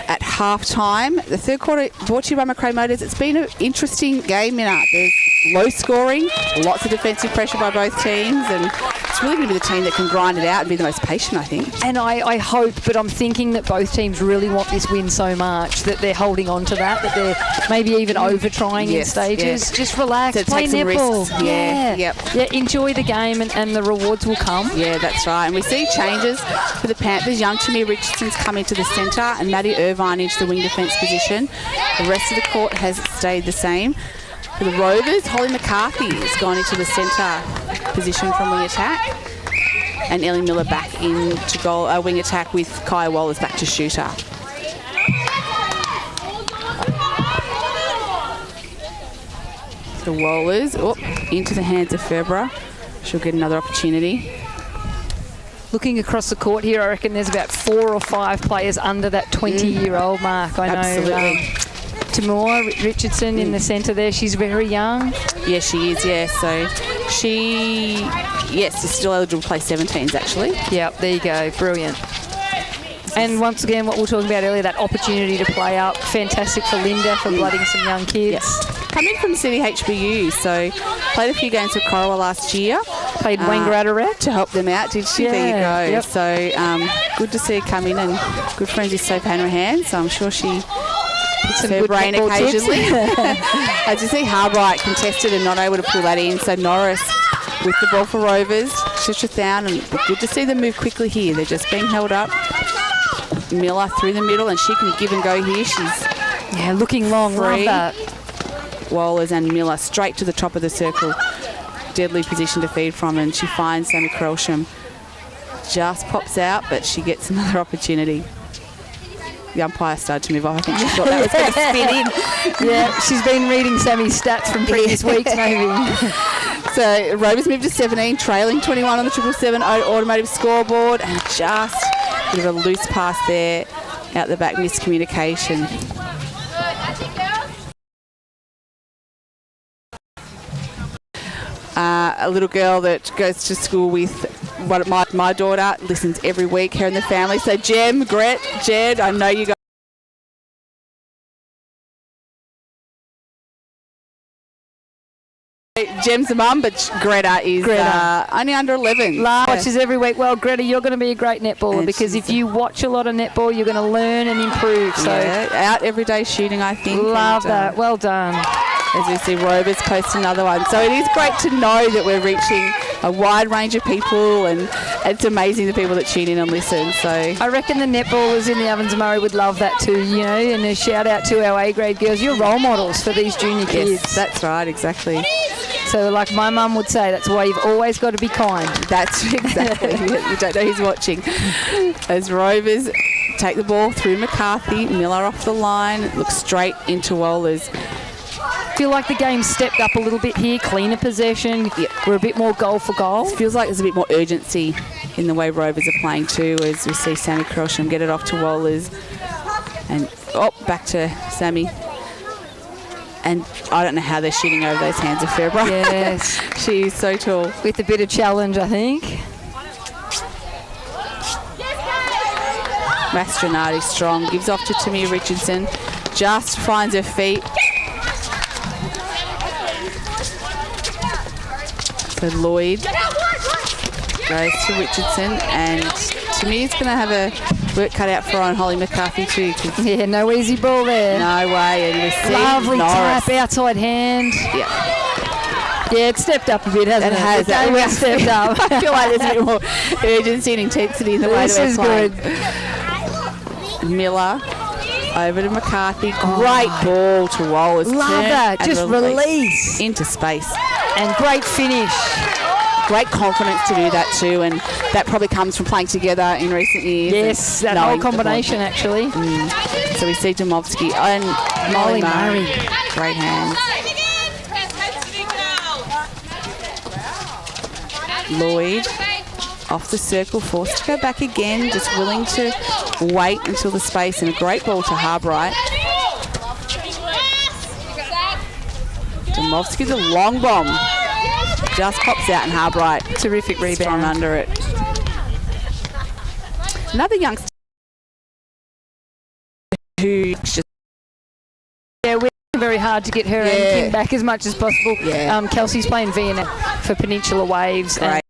at half time. The third quarter brought to you by McRae Motors. It's been an interesting game, Minna. There's low scoring, lots of defensive pressure by both teams, and it's really going to be the team that can grind it out and be the most patient, I think. And I hope, but I'm thinking that both teams really want this win so much that they're holding on to that they're maybe even over trying in stages. Yes. Just relax, So play netball. Yeah, enjoy the game and the rewards will come. Yeah, that's right. And we see changes for the Panthers. Young Tamir Richardson's come into the centre and Maddie Irvine into the wing defence position. The rest of the court has stayed the same. For the Rovers, Holly McCarthy has gone into the centre position from wing attack. And Ellie Miller back into goal, wing attack with Kaya Wallace back to shooter. The Wallers into the hands of Ferbra. She'll get another opportunity. Looking across the court here, I reckon there's about 4 or 5 players under that 20-year-old mark. I know. Absolutely. Tamora Richardson in the centre there. She's very young. Yeah, she is, yeah. So she, is still eligible to play 17s, actually. Yep, there you go. Brilliant. And once again, what we were talking about earlier, that opportunity to play up. Fantastic for Linda for blooding some young kids. Yes. Come in from City HBU, so played a few games with Corowa last year. Played Wangaratta to help them out, did she? Yeah, there you go. yep. So good to see her come in, and good friends with soap in her hands. So I'm sure she puts some her good brain netball occasionally. As you see, Harbright contested and not able to pull that in. So Norris with the ball for Rovers, shoots down, and good to see them move quickly here. They're just being held up. Miller through the middle, and she can give and go here. She's looking long. Free. Love that. Wallers and Miller straight to the top of the circle. Deadly position to feed from, and she finds Sammy Krelsham. Just pops out, but she gets another opportunity. The umpire started to move off. I think she thought that was going to spin in. Yeah, she's been reading Sammy's stats from previous weeks, maybe. So Rovers moved to 17, trailing 21 on the 777 automotive scoreboard, and just a bit of a loose pass there out the back, miscommunication. A little girl that goes to school with my daughter, listens every week, her and the family. So Jem, Gret, Jed, I know you guys. Jem's the mum, but Greta is only under 11. Watches every week. Well, Greta, you're going to be a great netballer, And because if you watch a lot of netball, you're going to learn and improve. So out every day shooting, I think. Love that. Well done. As we see, Rovers post another one. So it is great to know that we're reaching a wide range of people, and it's amazing the people that tune in and listen. So I reckon the netballers in the Ovens and Murray would love that too, you know, and a shout out to our A-grade girls. You're role models for these junior kids. Yes, that's right, exactly. So like my mum would say, that's why you've always got to be kind. That's exactly. You don't know who's watching. As Rovers take the ball through McCarthy, Miller off the line, looks straight into Wallers. Feel like the game stepped up a little bit here, cleaner possession. We're a bit more goal for goal. It feels like there's a bit more urgency in the way Rovers are playing too, as we see Sammy Krelsham get it off to Wallers. And back to Sammy. And I don't know how they're shooting over those hands of Fairbright. Yes. She's so tall. With a bit of challenge, I think. Mastronati strong, gives off to Tamir Richardson. Just finds her feet. So Lloyd goes to Richardson, and Tamir's going to have a work cut out for on Holly McCarthy too. Yeah, no easy ball there. No way. And we see lovely Norris. tap, outside hand. Yeah, it's stepped up a bit, hasn't it? It has. The game has stepped up. I feel like there's a bit more urgency and intensity in the way that we're playing. This is good. Miller over to McCarthy. Great ball to Wallace. Love that. Just release. Into space. And great finish. Great confidence to do that too, and that probably comes from playing together in recent years. Yes, that whole combination actually. So we see Domovsky and Molly Murray. Great hands. Lloyd off the circle, forced to go back again, just willing to wait until the space, and a great ball to Harbright. Domovsky's a long bomb. just pops out and Harbright. Terrific Strong rebound. under it. Another youngster who just... Yeah, we're very hard to get her and Kim back as much as possible. Yeah. Kelsey's playing VNL for Peninsula Waves. Great.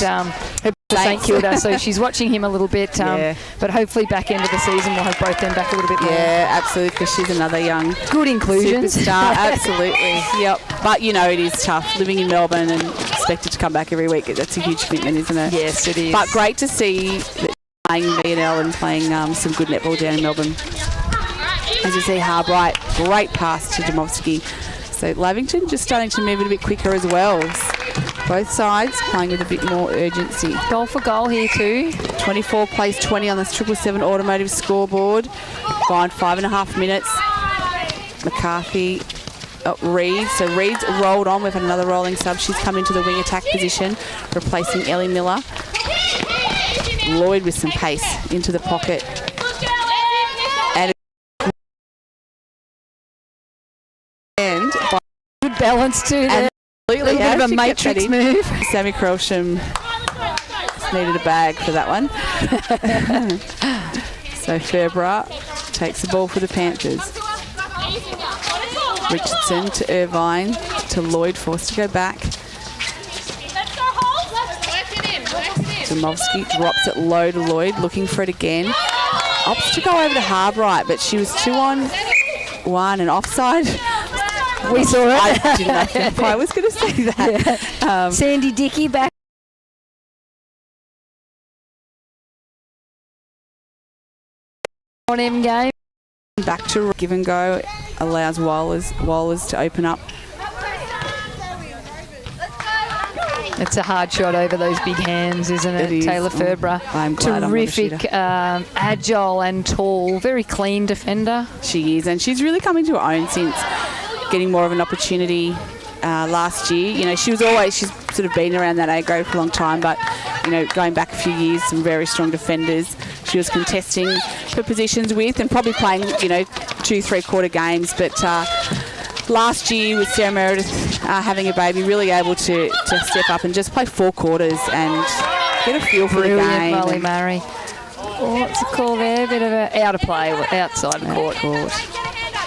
And her St Kilda, so she's watching him a little bit. But hopefully back end of the season we'll have both them back a little bit more. Yeah, absolutely, because she's another young good inclusion superstar. Absolutely. Yep. But you know it is tough living in Melbourne and expected to come back every week. That's a huge commitment, isn't it? Yes, it is. But great to see that playing VNL and playing some good netball down in Melbourne. As you see, Harbright, great pass to Domovsky. So Lavington just starting to move it a bit quicker as well. Both sides playing with a bit more urgency. Goal for goal here too. 24 plays 20 on the 777 automotive scoreboard. Gone 5.5 minutes. McCarthy, Reed. So Reed's rolled on. We've had another rolling sub. She's come into the wing attack position, replacing Ellie Miller. Lloyd with some pace into the pocket. And good balance too there. A little bit of a matrix move. Sammy Crowsham needed a bag for that one. So Ferbra takes the ball for the Panthers. Richardson to Irvine to Lloyd, forced to go back. Domovsky drops it low to Lloyd, looking for it again. Opts to go over to Harbright, but she was 2-on-1 and offside. We saw it. I didn't know if I was going to say that. Yeah. Sandy Dickey back. On M game. Back to give and go, allows Wallers to open up. It's a hard shot over those big hands, isn't it? It is. Taylor Ferbra. I'm glad terrific, agile and tall, very clean defender. She is, and she's really coming to her own since getting more of an opportunity last year. You know, she's sort of been around that A grade for a long time, but you know, going back a few years, some very strong defenders she was contesting for positions with, and probably playing, you know, 2-3 quarter games. But last year with Sarah Meredith having a baby, really able to step up and just play 4 quarters and get a feel for the game. Molly Murray. What's the call there? A bit of a out of play, outside court.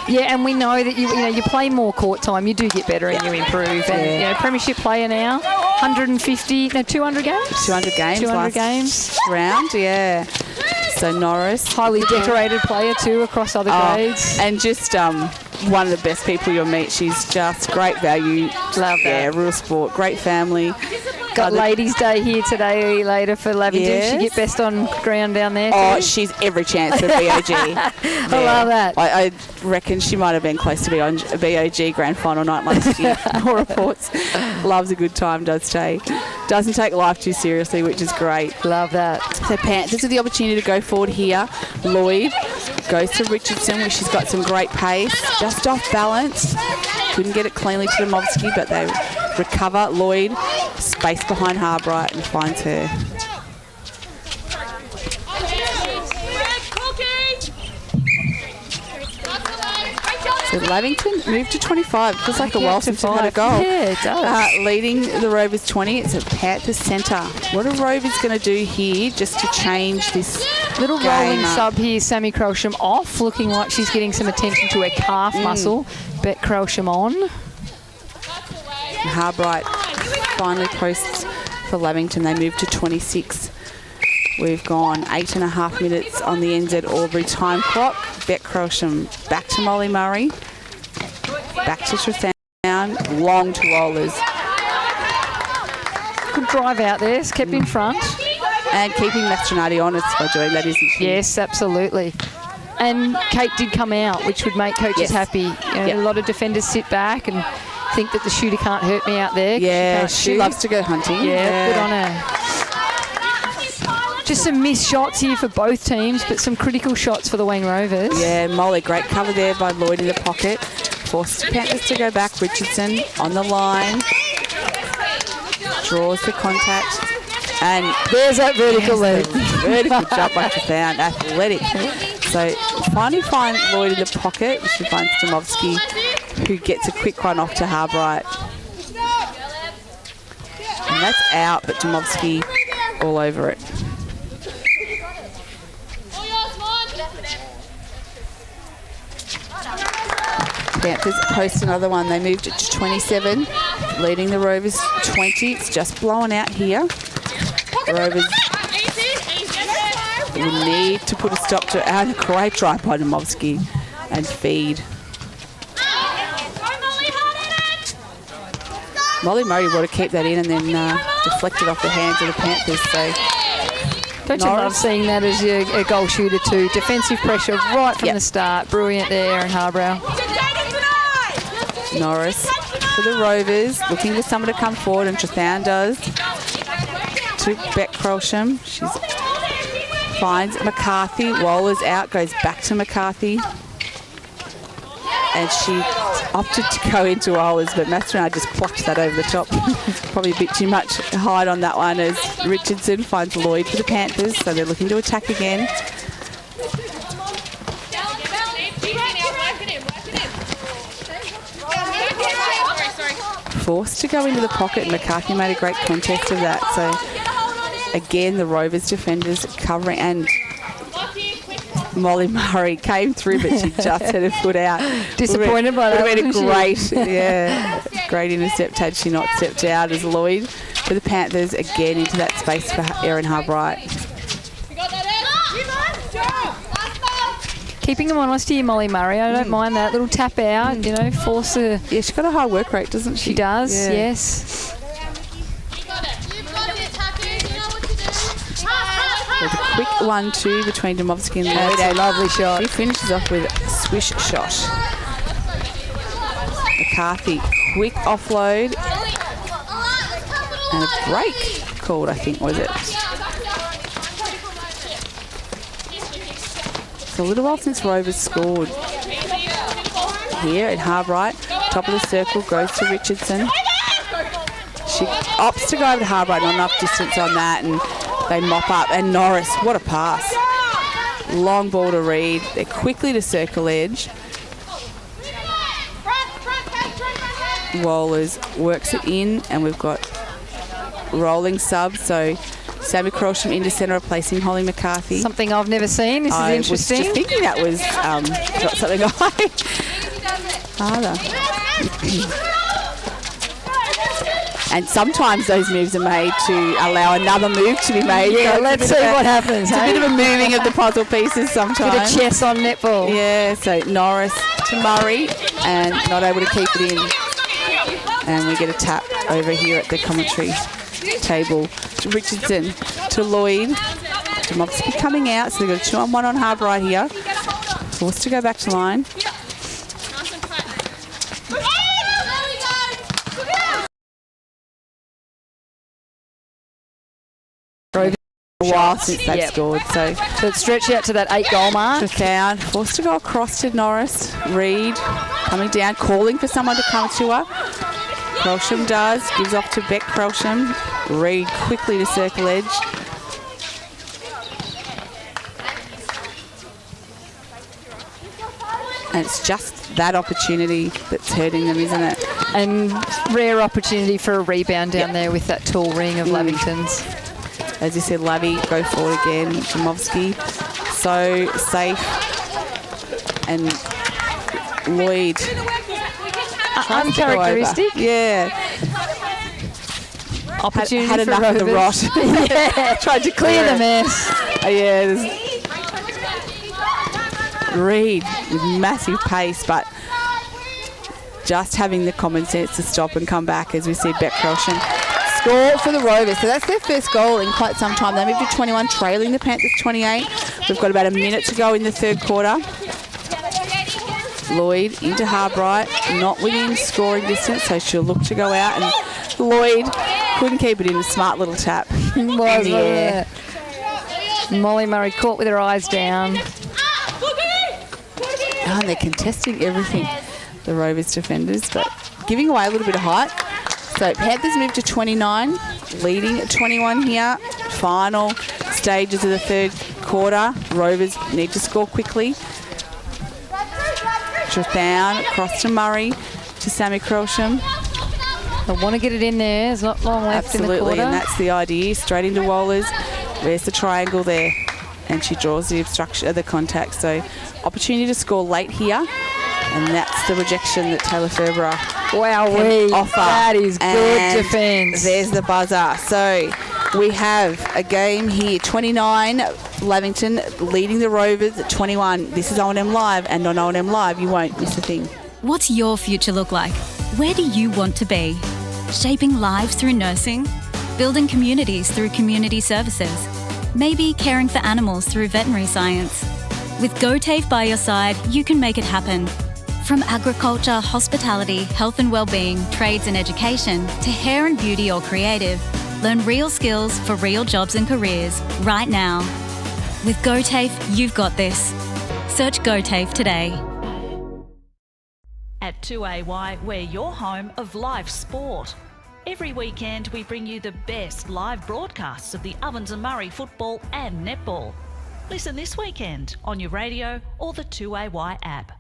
Yeah, and we know that you play more court time, you do get better and you improve. And you know, premiership player now, 200 games. 200 games. 200 games round. Yeah. So Norris, highly decorated player too across other grades, and just one of the best people you'll meet. She's just great value. Love that. Yeah, real sport, great family. Got Ladies' Day here today later for Lavington. Yes. She get best on ground down there. Oh, too. she's every chance for BOG. I love that. I reckon she might have been close to be on BOG grand final night last year. More reports. Loves a good time, does stay. Doesn't take life too seriously, which is great. Love that. So Panthers with the opportunity to go forward here. Lloyd goes to Richardson, where she's got some great pace. Just off balance. Couldn't get it cleanly to Domovsky, but they recover. Lloyd, space behind Harbright, and finds her. So Lavington moved to 25. Feels like a while since they've had a goal. Yeah, it does. Leading the Rovers 20. It's at Panthers centre. What are Rovers going to do here just to change this little game rolling up? sub here? Sammy Crowsham off, looking like she's getting some attention to her calf muscle. Bet Crowsham on. Harbright finally posts for Lavington. They move to 26. We've gone 8.5 minutes on the NZ Albury time clock. Bet Crowsham back to Molly Murray. Back to Trethown. Long to Rollers. Good drive out there. It's kept in front. And keeping Mastronati honest by doing that, isn't she? Yes, absolutely. And Kate did come out, which would make coaches happy. You know, a lot of defenders sit back and think that the shooter can't hurt me out there. Yeah, she loves to go hunting. Yeah, good on her. Just some missed shots here for both teams, but some critical shots for the Wang Rovers. Yeah, Molly, great cover there by Lloyd in the pocket. Forced Panthers to go back. Richardson on the line. Draws the contact. And there's that vertical lead. Vertical jump by Trethown. Athletic. So finally find Lloyd in the pocket. She finds Domovsky, who gets a quick run off to Harbright. that's out, but Domovsky all over it. Panthers post another one. They moved it to 27, leading the Rovers 20. It's just blowing out here. The Rovers will need to put a stop to it. And a great try by Domovsky and feed. Molly Murray would have kept that in and then deflected off the hands of the Panthers. So don't you love seeing that as a goal shooter too? Defensive pressure right from the start. Brilliant there, Erin Harbrow. Norris for the Rovers, looking for someone to come forward, and Trethown does. To Beck Crowsham. She finds McCarthy. Waller's out, goes back to McCarthy. And she opted to go into Waller's, but Masterard just plucked that over the top. Probably a bit too much height on that one as Richardson finds Lloyd for the Panthers, so they're looking to attack again. Forced to go into the pocket, and McCarthy made a great contest of that. So again, the Rovers defenders covering, and Molly Murray came through, but she just had her foot out. Disappointed by that. Would have been a great intercept had she not stepped out as Lloyd for the Panthers again into that space for Erin Harbright. Keeping them honest here, Molly Murray. I don't mind that little tap out. You know, force her. Yeah, she's got a high work rate, doesn't she? She does. Yeah. Yes. There's a quick 1-2 between Domovsky and Lloyd. A lovely shot. He finishes off with a swish shot. McCarthy, quick offload. And a break called, I think, was it? It's a little while since Rovers scored. Here at Harbright, top of the circle, goes to Richardson. She opts to go over to Harbright, not enough distance on that, and they mop up. And Norris, what a pass. Long ball to Reed. They're quickly to circle edge. Wohlers works it in, and we've got rolling subs. So Sammy Crowsham into centre, replacing Holly McCarthy. Something I've never seen. This is interesting. I was just thinking that was not something either. And sometimes those moves are made to allow another move to be made. Yeah, so let's see what happens. It's a bit of a moving of the puzzle pieces sometimes. Bit of chess on netball. Yeah, so Norris to Murray and not able to keep it in. And we get a tap over here at the commentary table to Richardson, to Lloyd. Domovsky coming out, so they've got a 2-on-1 on Harbright here. Forced to go back to line. A while since they've scored, so it's stretched out to that 8-goal mark. Down, forced to go across to Norris. Reed coming down, calling for someone to come to her. Crowsham does, gives off to Beck Crowsham. Reed quickly to circle edge. And it's just that opportunity that's hurting them, isn't it? And rare opportunity for a rebound down there with that tall ring of Lavington's. As you said, Lavy go forward again. Domovsky, so safe. And Lloyd. Uncharacteristic. Yeah. Opportunity had for enough Rovers. of the rot. Yeah. Tried to Clear the mess. Yeah. Reed with massive pace, but just having the common sense to stop and come back as we see Beck Crowsham score for the Rovers. So that's their first goal in quite some time. They moved to 21, trailing the Panthers 28. We've got about a minute to go in the third quarter. Lloyd into Harbright, not within scoring distance, so she'll look to go out. And Lloyd couldn't keep it in, a smart little tap in the air. Molly Murray caught with her eyes down. Oh, and they're contesting everything, the Rovers defenders, but giving away a little bit of height. So Panthers move to 29, leading at 21 here. Final stages of the third quarter. Rovers need to score quickly. Trethown across to Murray, to Sammy Crowsham. They want to get it in there. There's not long left in the quarter. And that's the idea. Straight into Wallers. There's the triangle there. And she draws the obstruction, the contact. So opportunity to score late here. And that's the rejection that Taylor Ferber can offer. That is good defence. There's the buzzer. So we have a game here. 29, Lavington leading the Rovers at 21. This is O&M Live, and on O&M Live, you won't miss a thing. What's your future look like? Where do you want to be? Shaping lives through nursing? Building communities through community services? Maybe caring for animals through veterinary science? With GoTAFE by your side, you can make it happen. From agriculture, hospitality, health and wellbeing, trades and education, to hair and beauty or creative, learn real skills for real jobs and careers right now. With GoTAFE, you've got this. Search GoTAFE today. At 2AY, we're your home of live sport. Every weekend we bring you the best live broadcasts of the Ovens and Murray football and netball. Listen this weekend on your radio or the 2AY app.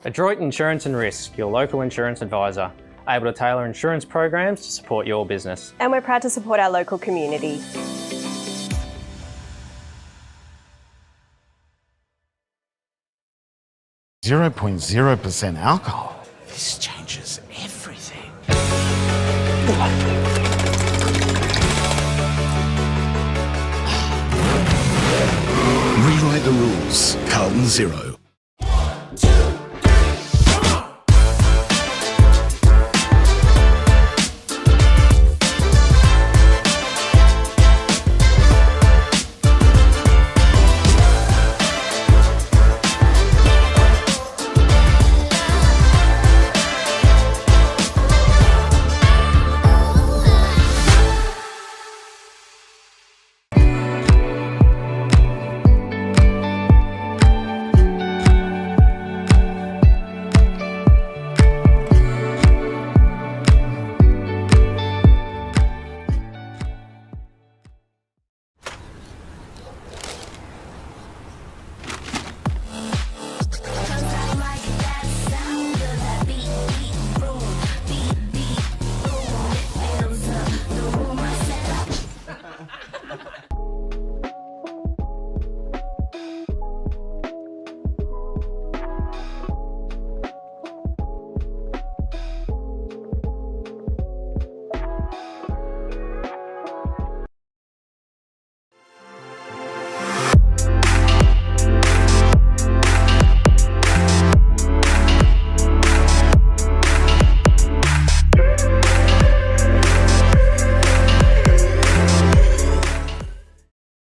Adroit Insurance and Risk, your local insurance advisor, able to tailor insurance programs to support your business. And we're proud to support our local community. .0% alcohol. This changes everything. Rewrite the rules. Carlton 0.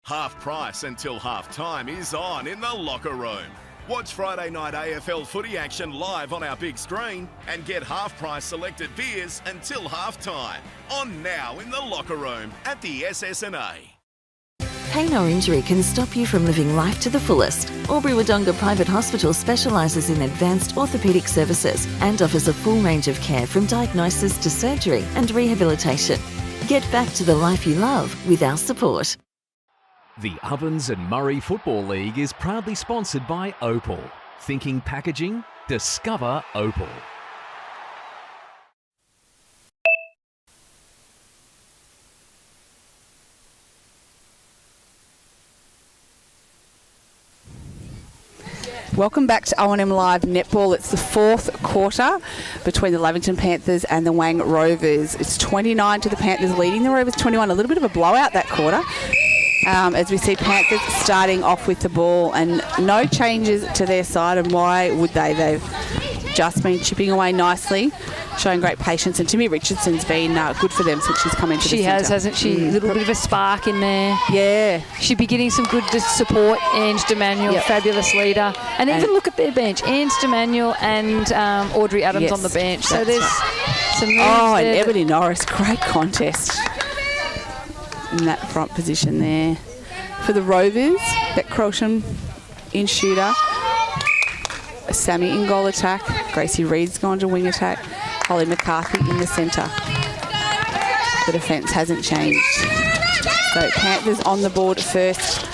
Half price until half time is on in the locker room. Watch Friday night AFL footy action live on our big screen and get half price selected beers until half time. On now in the locker room at the SS&A. Pain or injury can stop you from living life to the fullest. Wodonga Private Hospital specialises in advanced orthopaedic services and offers a full range of care from diagnosis to surgery and rehabilitation. Get back to the life you love with our support. The Ovens and Murray Football League is proudly sponsored by Opal. Thinking packaging? Discover Opal. Welcome back to O&M Live Netball. It's the fourth quarter between the Lavington Panthers and the Wang Rovers. It's 29 to the Panthers leading the Rovers 21. A little bit of a blowout that quarter. As we see Panthers starting off with the ball and no changes to their side, and why would they? They've just been chipping away nicely, showing great patience, and Timmy Richardson's been good for them since she's come into the centre. She has, hasn't she? A little bit of a spark in there. Yeah. She'd be getting some good support. Ange DeManuel, fabulous leader. And even look at their bench. Ange DeManuel and Audrey Adams on the bench. So there's some moves and there. Ebony Norris, great contest in that front position there. For the Rovers, Beck Crowsham in shooter. Sammy in goal attack. Gracie Reed's gone to wing attack. Holly McCarthy in the centre. The defence hasn't changed. So Panthers on the board first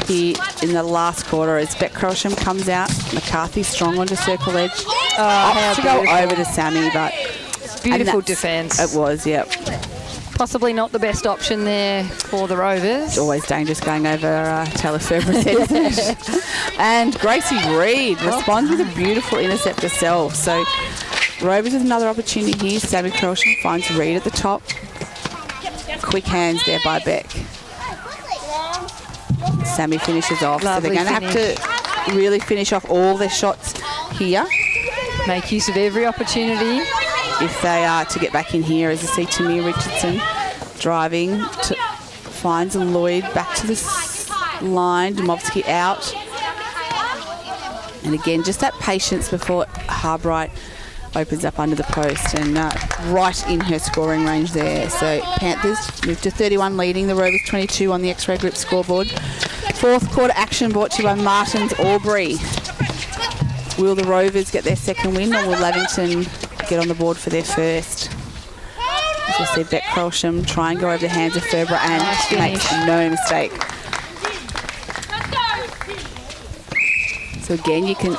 here in the last quarter as Beck Crowsham comes out. McCarthy strong onto circle edge. Opts to go over to Sammy, but Beautiful defence. It was, yep. Possibly not the best option there for the Rovers. It's always dangerous going over Taylor Ferber's head, isn't it? And Gracie Reid responds with a beautiful intercept herself. So Rovers with another opportunity here. Sammy Crawshan finds Reid at the top. Quick hands there by Beck. Sammy finishes off. Lovely so they're going to have to really finish off all their shots here. Make use of every opportunity. If they are to get back in here, as you see Tamir Richardson driving, finds Lloyd back to the line, Domovsky out. And again, just that patience before Harbright opens up under the post and right in her scoring range there. So Panthers move to 31 leading, the Rovers 22 on the X-Ray Group scoreboard. Fourth quarter action brought to you by Martins Albury. Will the Rovers get their second win, or will Lavington get on the board for their first? As you see, Beck Crawshan try and go over the hands of Ferber, and she makes no mistake. So again, you can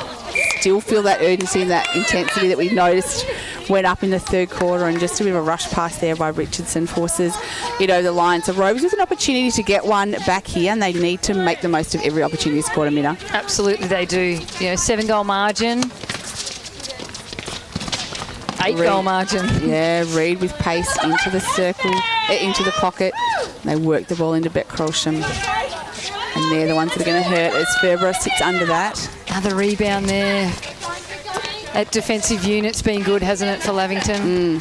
still feel that urgency and that intensity that we noticed went up in the third quarter, and just a bit of a rush pass there by Richardson forces it over the line. So Rovers with an opportunity to get one back here, and they need to make the most of every opportunity this quarter, Minna. Absolutely they do. 7-goal margin. 8-goal margin. Yeah, Reid with pace into the circle, into the pocket. They work the ball into Beck Crawshan. And they're the ones that are going to hurt as Ferber sits under that. Another rebound there. That defensive unit's been good, hasn't it, for Lavington?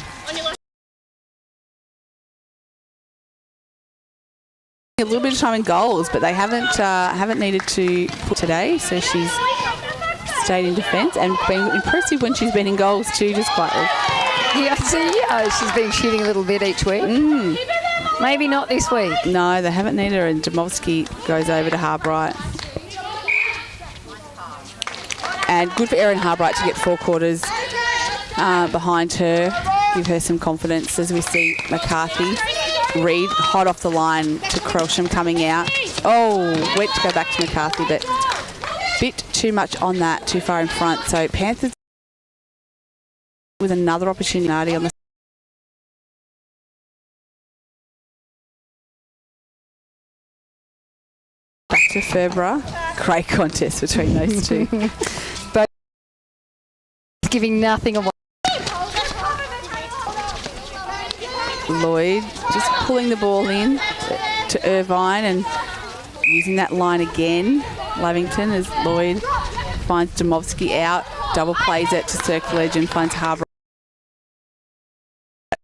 A little bit of time in goals, but they haven't needed to put today, so she's stayed in defence and been impressive when she's been in goals too, just quietly. Yeah, she's been shooting a little bit each week. Maybe not this week. No, they haven't needed her, and Domovsky goes over to Harbright. And good for Erin Harbright to get 4 quarters behind her, give her some confidence as we see McCarthy. Reid hot off the line to Crawshan coming out. Oh, went to go back to McCarthy, but bit too much on that, too far in front. So Panthers with another opportunity on the back to Ferber. Great contest between those two. But giving nothing away. Lloyd just pulling the ball in to Irvine and using that line again. Lavington as Lloyd finds Domovsky out, double plays it to circle edge and finds Harbour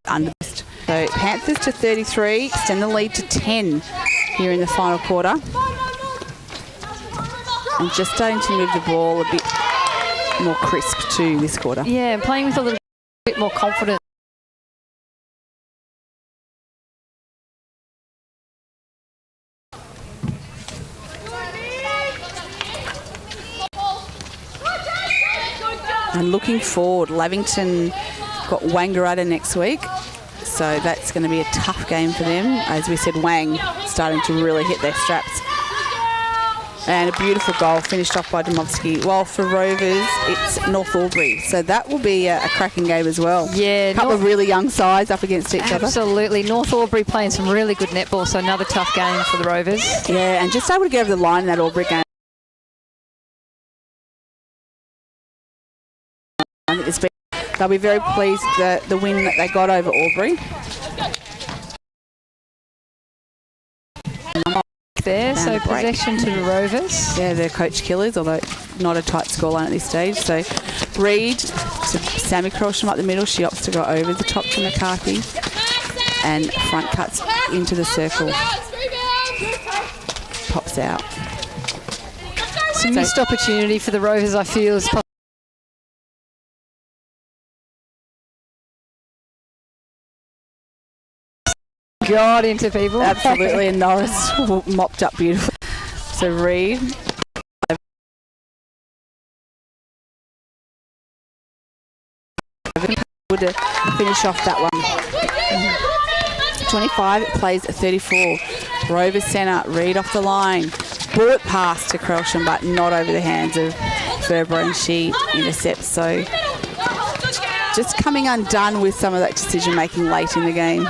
under. So Panthers to 33, extend the lead to 10 here in the final quarter. And just starting to move the ball a bit more crisp too this quarter. Yeah, and playing with a little bit more confidence. And looking forward, Lavington got Wangaratta next week, so that's going to be a tough game for them. As we said, Wang starting to really hit their straps. And a beautiful goal finished off by Domovsky. While for Rovers, it's North Albury, so that will be a cracking game as well. Yeah, a couple of really young sides up against each other. Absolutely. North Albury playing some really good netball, so another tough game for the Rovers. Yeah, and just able to get over the line in that Albury game. They'll be very pleased with the win that they got over Albury. There, so possession to the Rovers. Yeah, they're coach killers, although not a tight scoreline at this stage. So Reid to Sammy Crawshan up the middle. She opts to go over the top to McCarthy and front cuts into the circle. Pops out. Some missed opportunity for the Rovers, I feel. Got into people. Absolutely, and Norris mopped up beautifully. So Reid. Would finish off that one. 25, it plays 34. Rovers centre, Reid off the line. Bullet pass to Crawshan, but not over the hands of Ferber, and she intercepts. So just coming undone with some of that decision-making late in the game.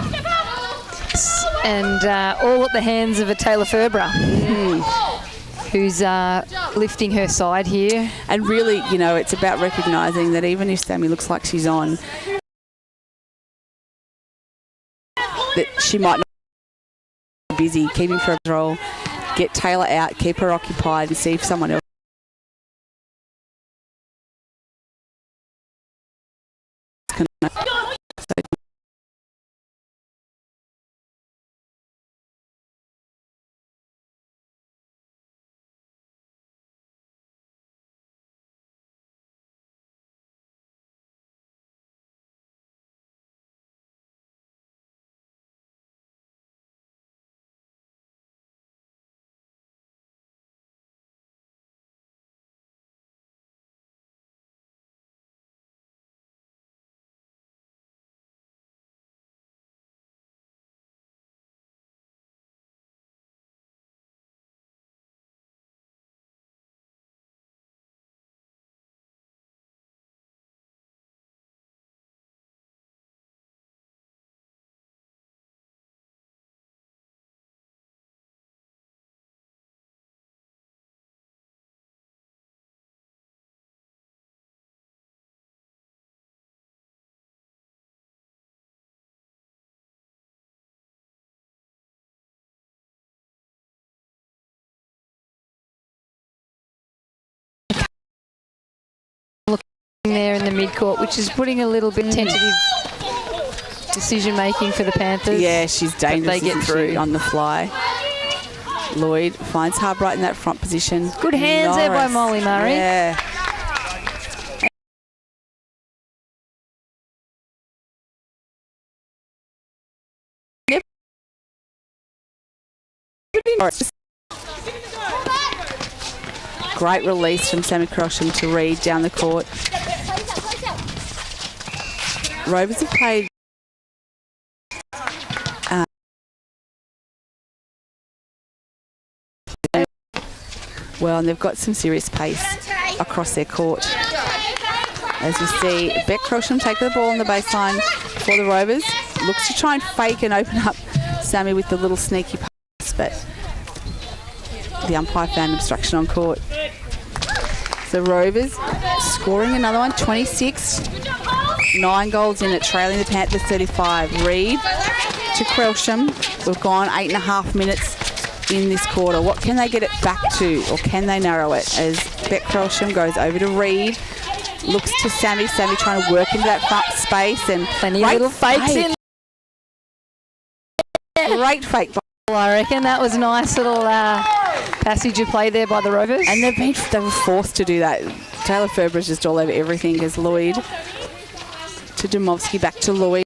And all at the hands of a Taylor Ferbra, who's lifting her side here. And really, you know, it's about recognising that even if Sammy looks like she's on, that she might not be busy, keeping for a role, get Taylor out, keep her occupied, and see if someone else can. There in the mid-court, which is putting a little bit tentative decision-making for the Panthers. Yeah, she's dangerous. They get through on the fly. Lloyd finds Harbright in that front position. Good hands there by Molly Murray. Yeah. Great release from Sammy Crosham to Reid down the court. Rovers have played well, and they've got some serious pace across their court. As you see, Beck Crosham take the ball on the baseline for the Rovers. Looks to try and fake and open up Sammy with the little sneaky pass, but the umpire found obstruction on court. So Rovers scoring another one, 26. 9 goals in it, trailing the Panthers 35. Reid to Crosham. We've gone 8.5 minutes in this quarter. What can they get it back to, or can they narrow it? As Beck Crosham goes over to Reid, looks to Sammy. Sammy trying to work into that front space, and plenty of little fakes in. Great fake. I reckon that was a nice little passage of play there by the Rovers. And they were forced to do that. Taylor Ferber's just all over everything as Lloyd to Domovsky, back to Lloyd.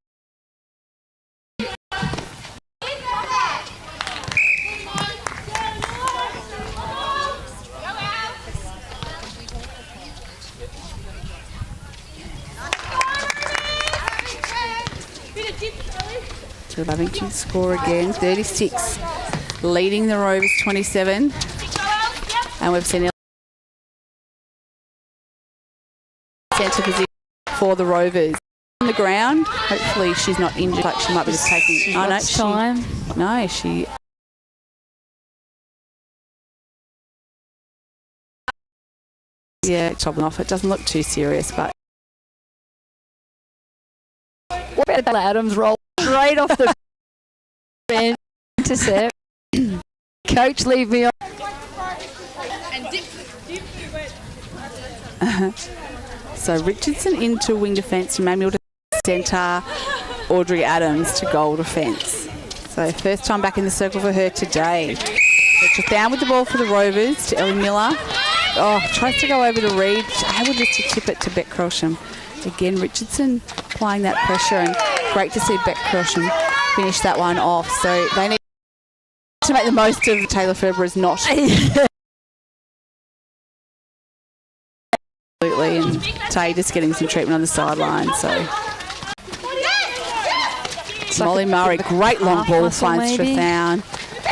So Lavington score again, 36, leading the Rovers 27. And we've seen centre position for the Rovers. On the ground, hopefully she's not injured, like she might be just taking time. No, she chopping off. It doesn't look too serious, but what about Adams roll straight off the bench intercept? Coach, leave me on. So Richardson into wing defence, Manuel to centre, Audrey Adams to goal defence. So first time back in the circle for her today. Richard down with the ball for the Rovers to Ellie Miller. Oh, tries to go over to Reid, able just to tip it to Beck Crosham. Again, Richardson applying that pressure, and great to see Beck Crosham finish that one off. So they need to make the most of Taylor Ferber is not. Absolutely, and Tay just getting some treatment on the sideline. So Molly Murray, great long ball, finds Strathown.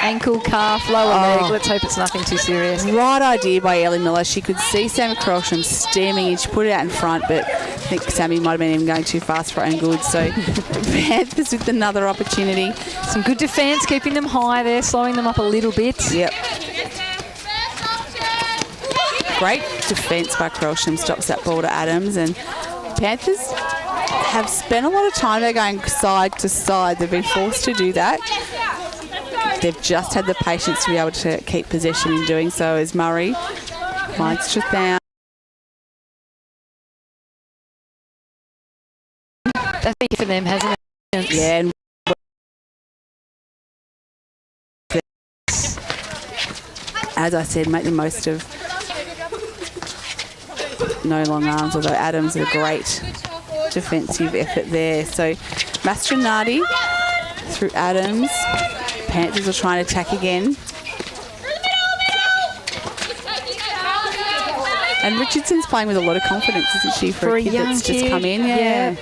Ankle, calf, lower leg. Let's hope it's nothing too serious. Right idea by Ellie Miller. She could see Sammy Crelsham stemming in. She put it out in front, but I think Sammy might have been even going too fast for her own good. So Panthers with another opportunity. Some good defence, keeping them high there, slowing them up a little bit. Yep. Great defence by Crelsham. Stops that ball to Adams. And Panthers have spent a lot of time there going side to side. They've been forced to do that. They've just had the patience to be able to keep possession in doing so as Murray finds Trithown. I think for them, hasn't it? Yeah. And as I said, make the most of no long arms, although Adams had a great defensive effort there. So Mastronardi through Adams. Panthers will try and attack again. And Richardson's playing with a lot of confidence, isn't she, for a kid that's just come in? Yeah.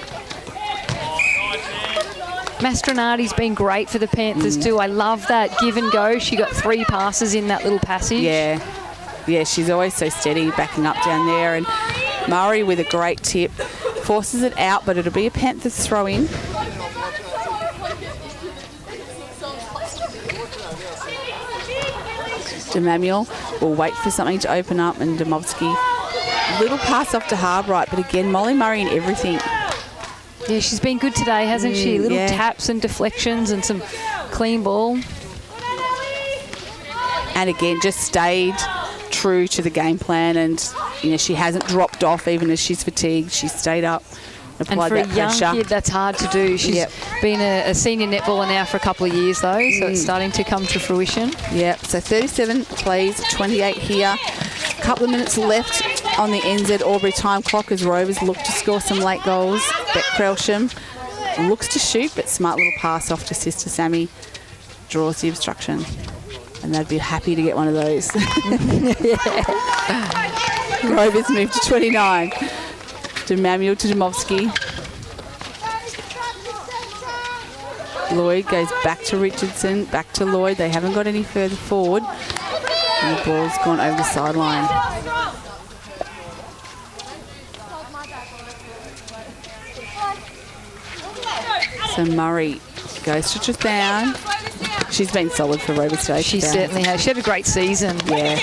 Mastronardi's been great for the Panthers too. I love that give and go. She got 3 passes in that little passage. Yeah. Yeah, she's always so steady backing up down there. And Murray with a great tip. Forces it out, but it'll be a Panthers throw in. Demamuel will wait for something to open up, and Domovsky, little pass off to Harbright, but again, Molly Murray in everything. Yeah, she's been good today, hasn't she? Little taps and deflections and some clean ball. And again, just stayed true to the game plan, and she hasn't dropped off even as she's fatigued. She's stayed up. And for a young kid, that's hard to do. She's been a senior netballer now for a couple of years, though, so it's starting to come to fruition. Yep, so 37 plays, 28 here. A couple of minutes left on the NZ Albury time clock as Rovers look to score some late goals. Beck Crelsham looks to shoot, but smart little pass off to sister Sammy draws the obstruction. And they'd be happy to get one of those. Rovers move to 29. Demamuel to Domovsky. Lloyd goes back to Richardson, back to Lloyd. They haven't got any further forward. And the ball's gone over the sideline. So Murray goes to Trithown. She's been solid for Rovers today. She certainly has. She had a great season. Yeah.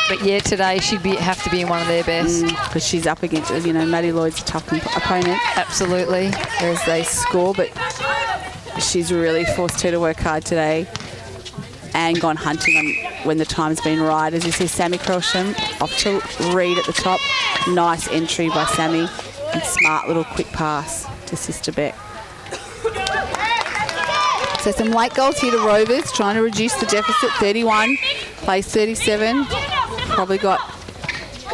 But yeah, today she'd have to be in one of their best. Because she's up against, Maddie Lloyd's a tough opponent. Absolutely. As they score, but she's really forced her to work hard today and gone hunting on when the time's been right. As you see, Sammy Crelsham off to Reed at the top. Nice entry by Sammy and smart little quick pass to Sister Beck. So some late goals here to Rovers, trying to reduce the deficit. 31, plays 37. Probably got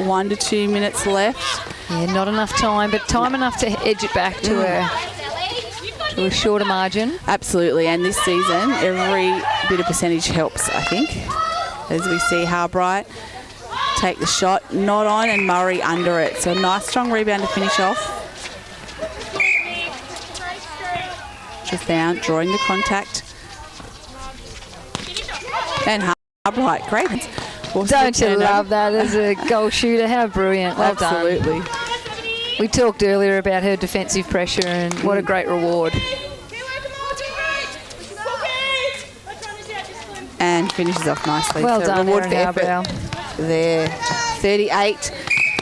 1 to 2 minutes left. Yeah, not enough time, but time enough to edge it back to a shorter margin. Absolutely, and this season, every bit of percentage helps, I think. As we see Harbright take the shot, not on, and Murray under it. So a nice strong rebound to finish off. Trithown drawing the contact. And Harbright, great. Don't you love that as a goal shooter? How brilliant. Well Absolutely. done. We talked earlier about her defensive pressure and what a great reward. And finishes off nicely. Well so done, reward Erin for effort there. 38.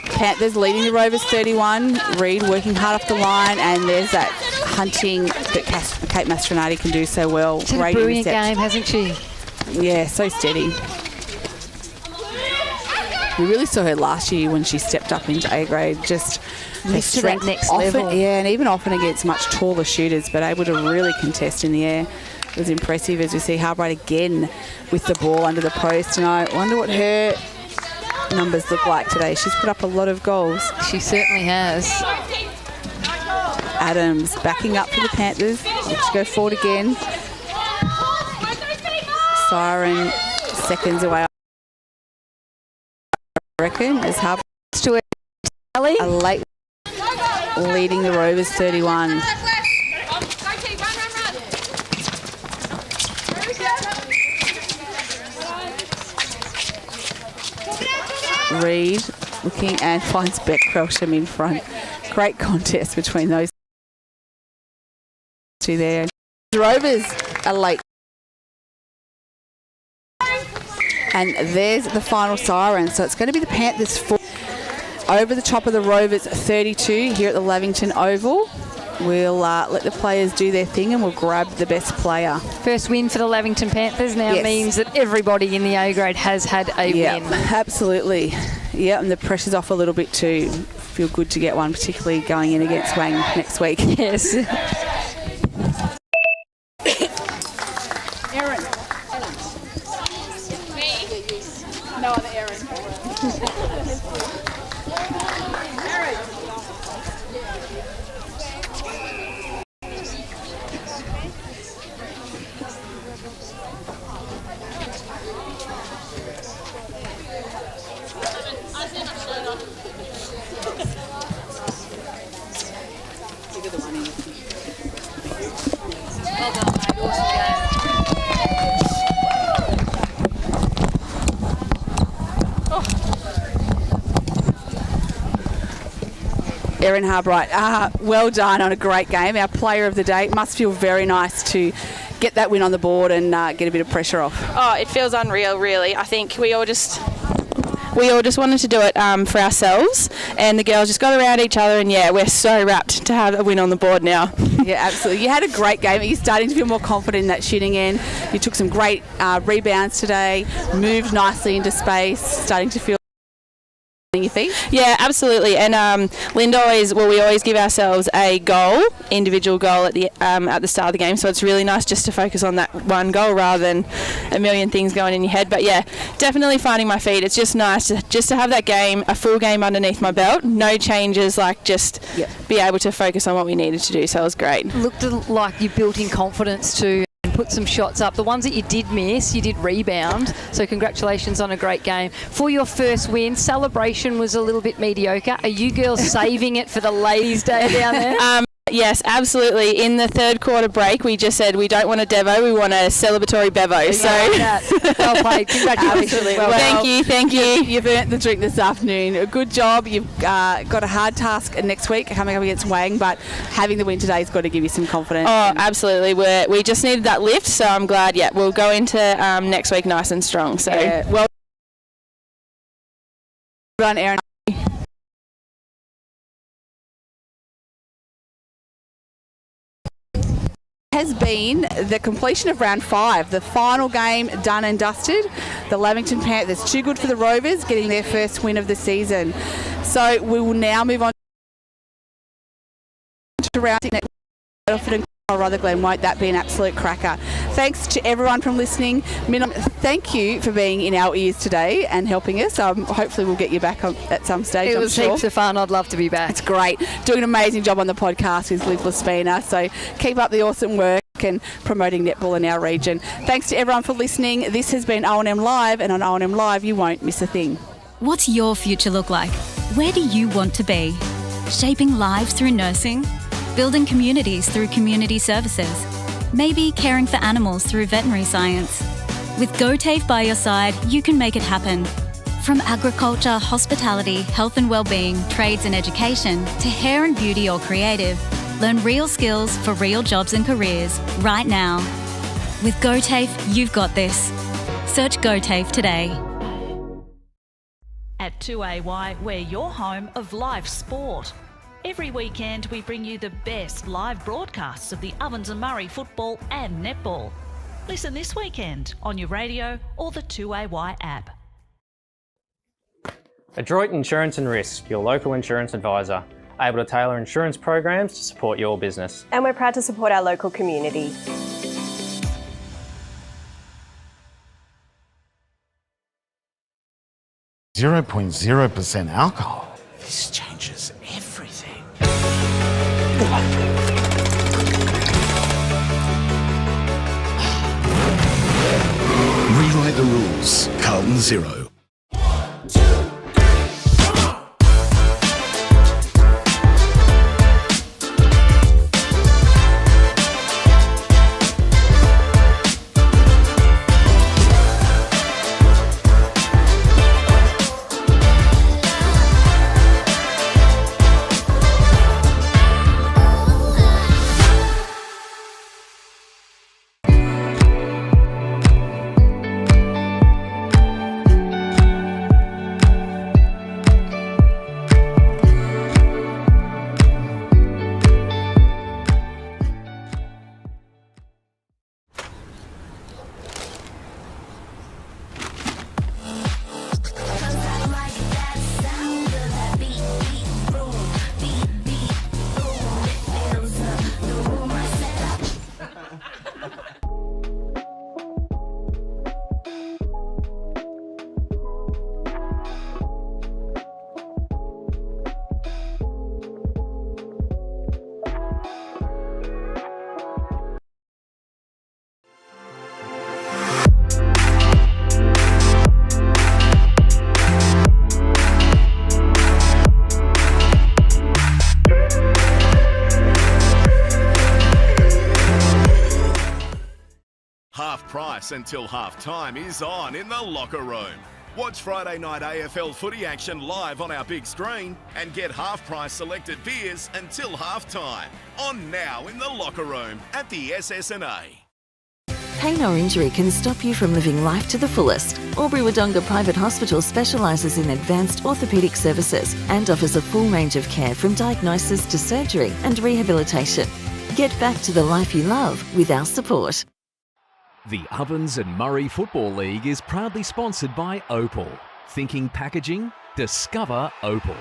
Panthers leading the Rovers 31. Reed working hard off the line, and there's that hunting that Kate Mastronardi can do so well. She's had a brilliant game, hasn't she? Yeah, so steady. We really saw her last year when she stepped up into A grade, just her to that next often, level. Yeah, and even often against much taller shooters, but able to really contest in the air. It was impressive as we see Harbright again with the ball under the post, and I wonder what her numbers look like today. She's put up a lot of goals. She certainly has. Adams backing up for the Panthers. Looks to go forward again. Siren seconds away, I reckon, as Harbright to a late leading the Rovers 31. Reed looking and finds Beck Felsham in front. Great contest between those two there. The Rovers are late. And there's the final siren. So it's going to be the Panthers 4 over the top of the Rovers 32 here at the Lavington Oval. We'll let the players do their thing and we'll grab the best player. First win for the Lavington Panthers now means that everybody in the A grade has had a win. Absolutely. Yeah, and the pressure's off a little bit too. Feel good to get one, particularly going in against Wang next week. Yes. Erin. No other Erin. Erin Harbright, well done on a great game. Our player of the day. It must feel very nice to get that win on the board and get a bit of pressure off. Oh, it feels unreal, really. I think we all just wanted to do it for ourselves, and the girls just got around each other, and we're so rapt to have a win on the board now. Yeah, absolutely. You had a great game. Are you starting to feel more confident in that shooting end? You took some great rebounds today, moved nicely into space, starting to feel you think? Yeah, absolutely. And Linda we always give ourselves a goal, individual goal at the start of the game. So it's really nice just to focus on that one goal rather than a million things going in your head. But yeah, definitely finding my feet. It's just nice to have that game, a full game underneath my belt, no changes, be able to focus on what we needed to do. So it was great. Looked like you built in confidence too. Put some shots up. The ones that you did miss, you did rebound. So congratulations on a great game. For your first win, celebration was a little bit mediocre. Are you girls saving it for the ladies' day down there? Yes, absolutely. In the third quarter break, we just said we don't want a devo, we want a celebratory bevo. So well played. Congratulations. Well, thank you. You've earned the drink this afternoon. A good job. You've got a hard task next week coming up against Wang, but having the win today has got to give you some confidence. Oh, absolutely. We just needed that lift, so I'm glad. Yeah, we'll go into next week nice and strong. So well done, Erin. Has been the completion of round 5, the final game done and dusted. The Lavington Panthers, too good for the Rovers, getting their first win of the season. So we will now move on to round 6 next. Rutherglen, won't that be an absolute cracker? Thanks to everyone from listening. Thank you for being in our ears today and helping us. Hopefully we'll get you back at some stage. It was heaps of fun. I'd love to be back. It's great. Doing an amazing job on the podcast with Liv Laspina. So keep up the awesome work and promoting netball in our region. Thanks to everyone for listening. This has been O&M Live, and on O&M Live you won't miss a thing. What's your future look like? Where do you want to be? Shaping lives through nursing? Building communities through community services? Maybe caring for animals through veterinary science? With GoTAFE by your side, you can make it happen. From agriculture, hospitality, health and wellbeing, trades and education, to hair and beauty or creative, learn real skills for real jobs and careers right now. With GoTAFE, you've got this. Search GoTAFE today. At 2AY, we're your home of live sport. Every weekend we bring you the best live broadcasts of the Ovens and Murray football and netball. Listen this weekend on your radio or the 2AY app. Adroit Insurance and Risk, your local insurance advisor, able to tailor insurance programs to support your business. And we're proud to support our local community. .0% alcohol. This changes everything. Rewrite the rules. Carlton Zero. beers until half-time is on in the locker room. Watch Friday night AFL footy action live on our big screen and get half-price selected beers until half-time. On now in the locker room at the SS&A. Pain or injury can stop you from living life to the fullest. Albury-Wodonga Private Hospital specialises in advanced orthopaedic services and offers a full range of care from diagnosis to surgery and rehabilitation. Get back to the life you love with our support. The Ovens and Murray Football League is proudly sponsored by Opal. Thinking packaging? Discover Opal.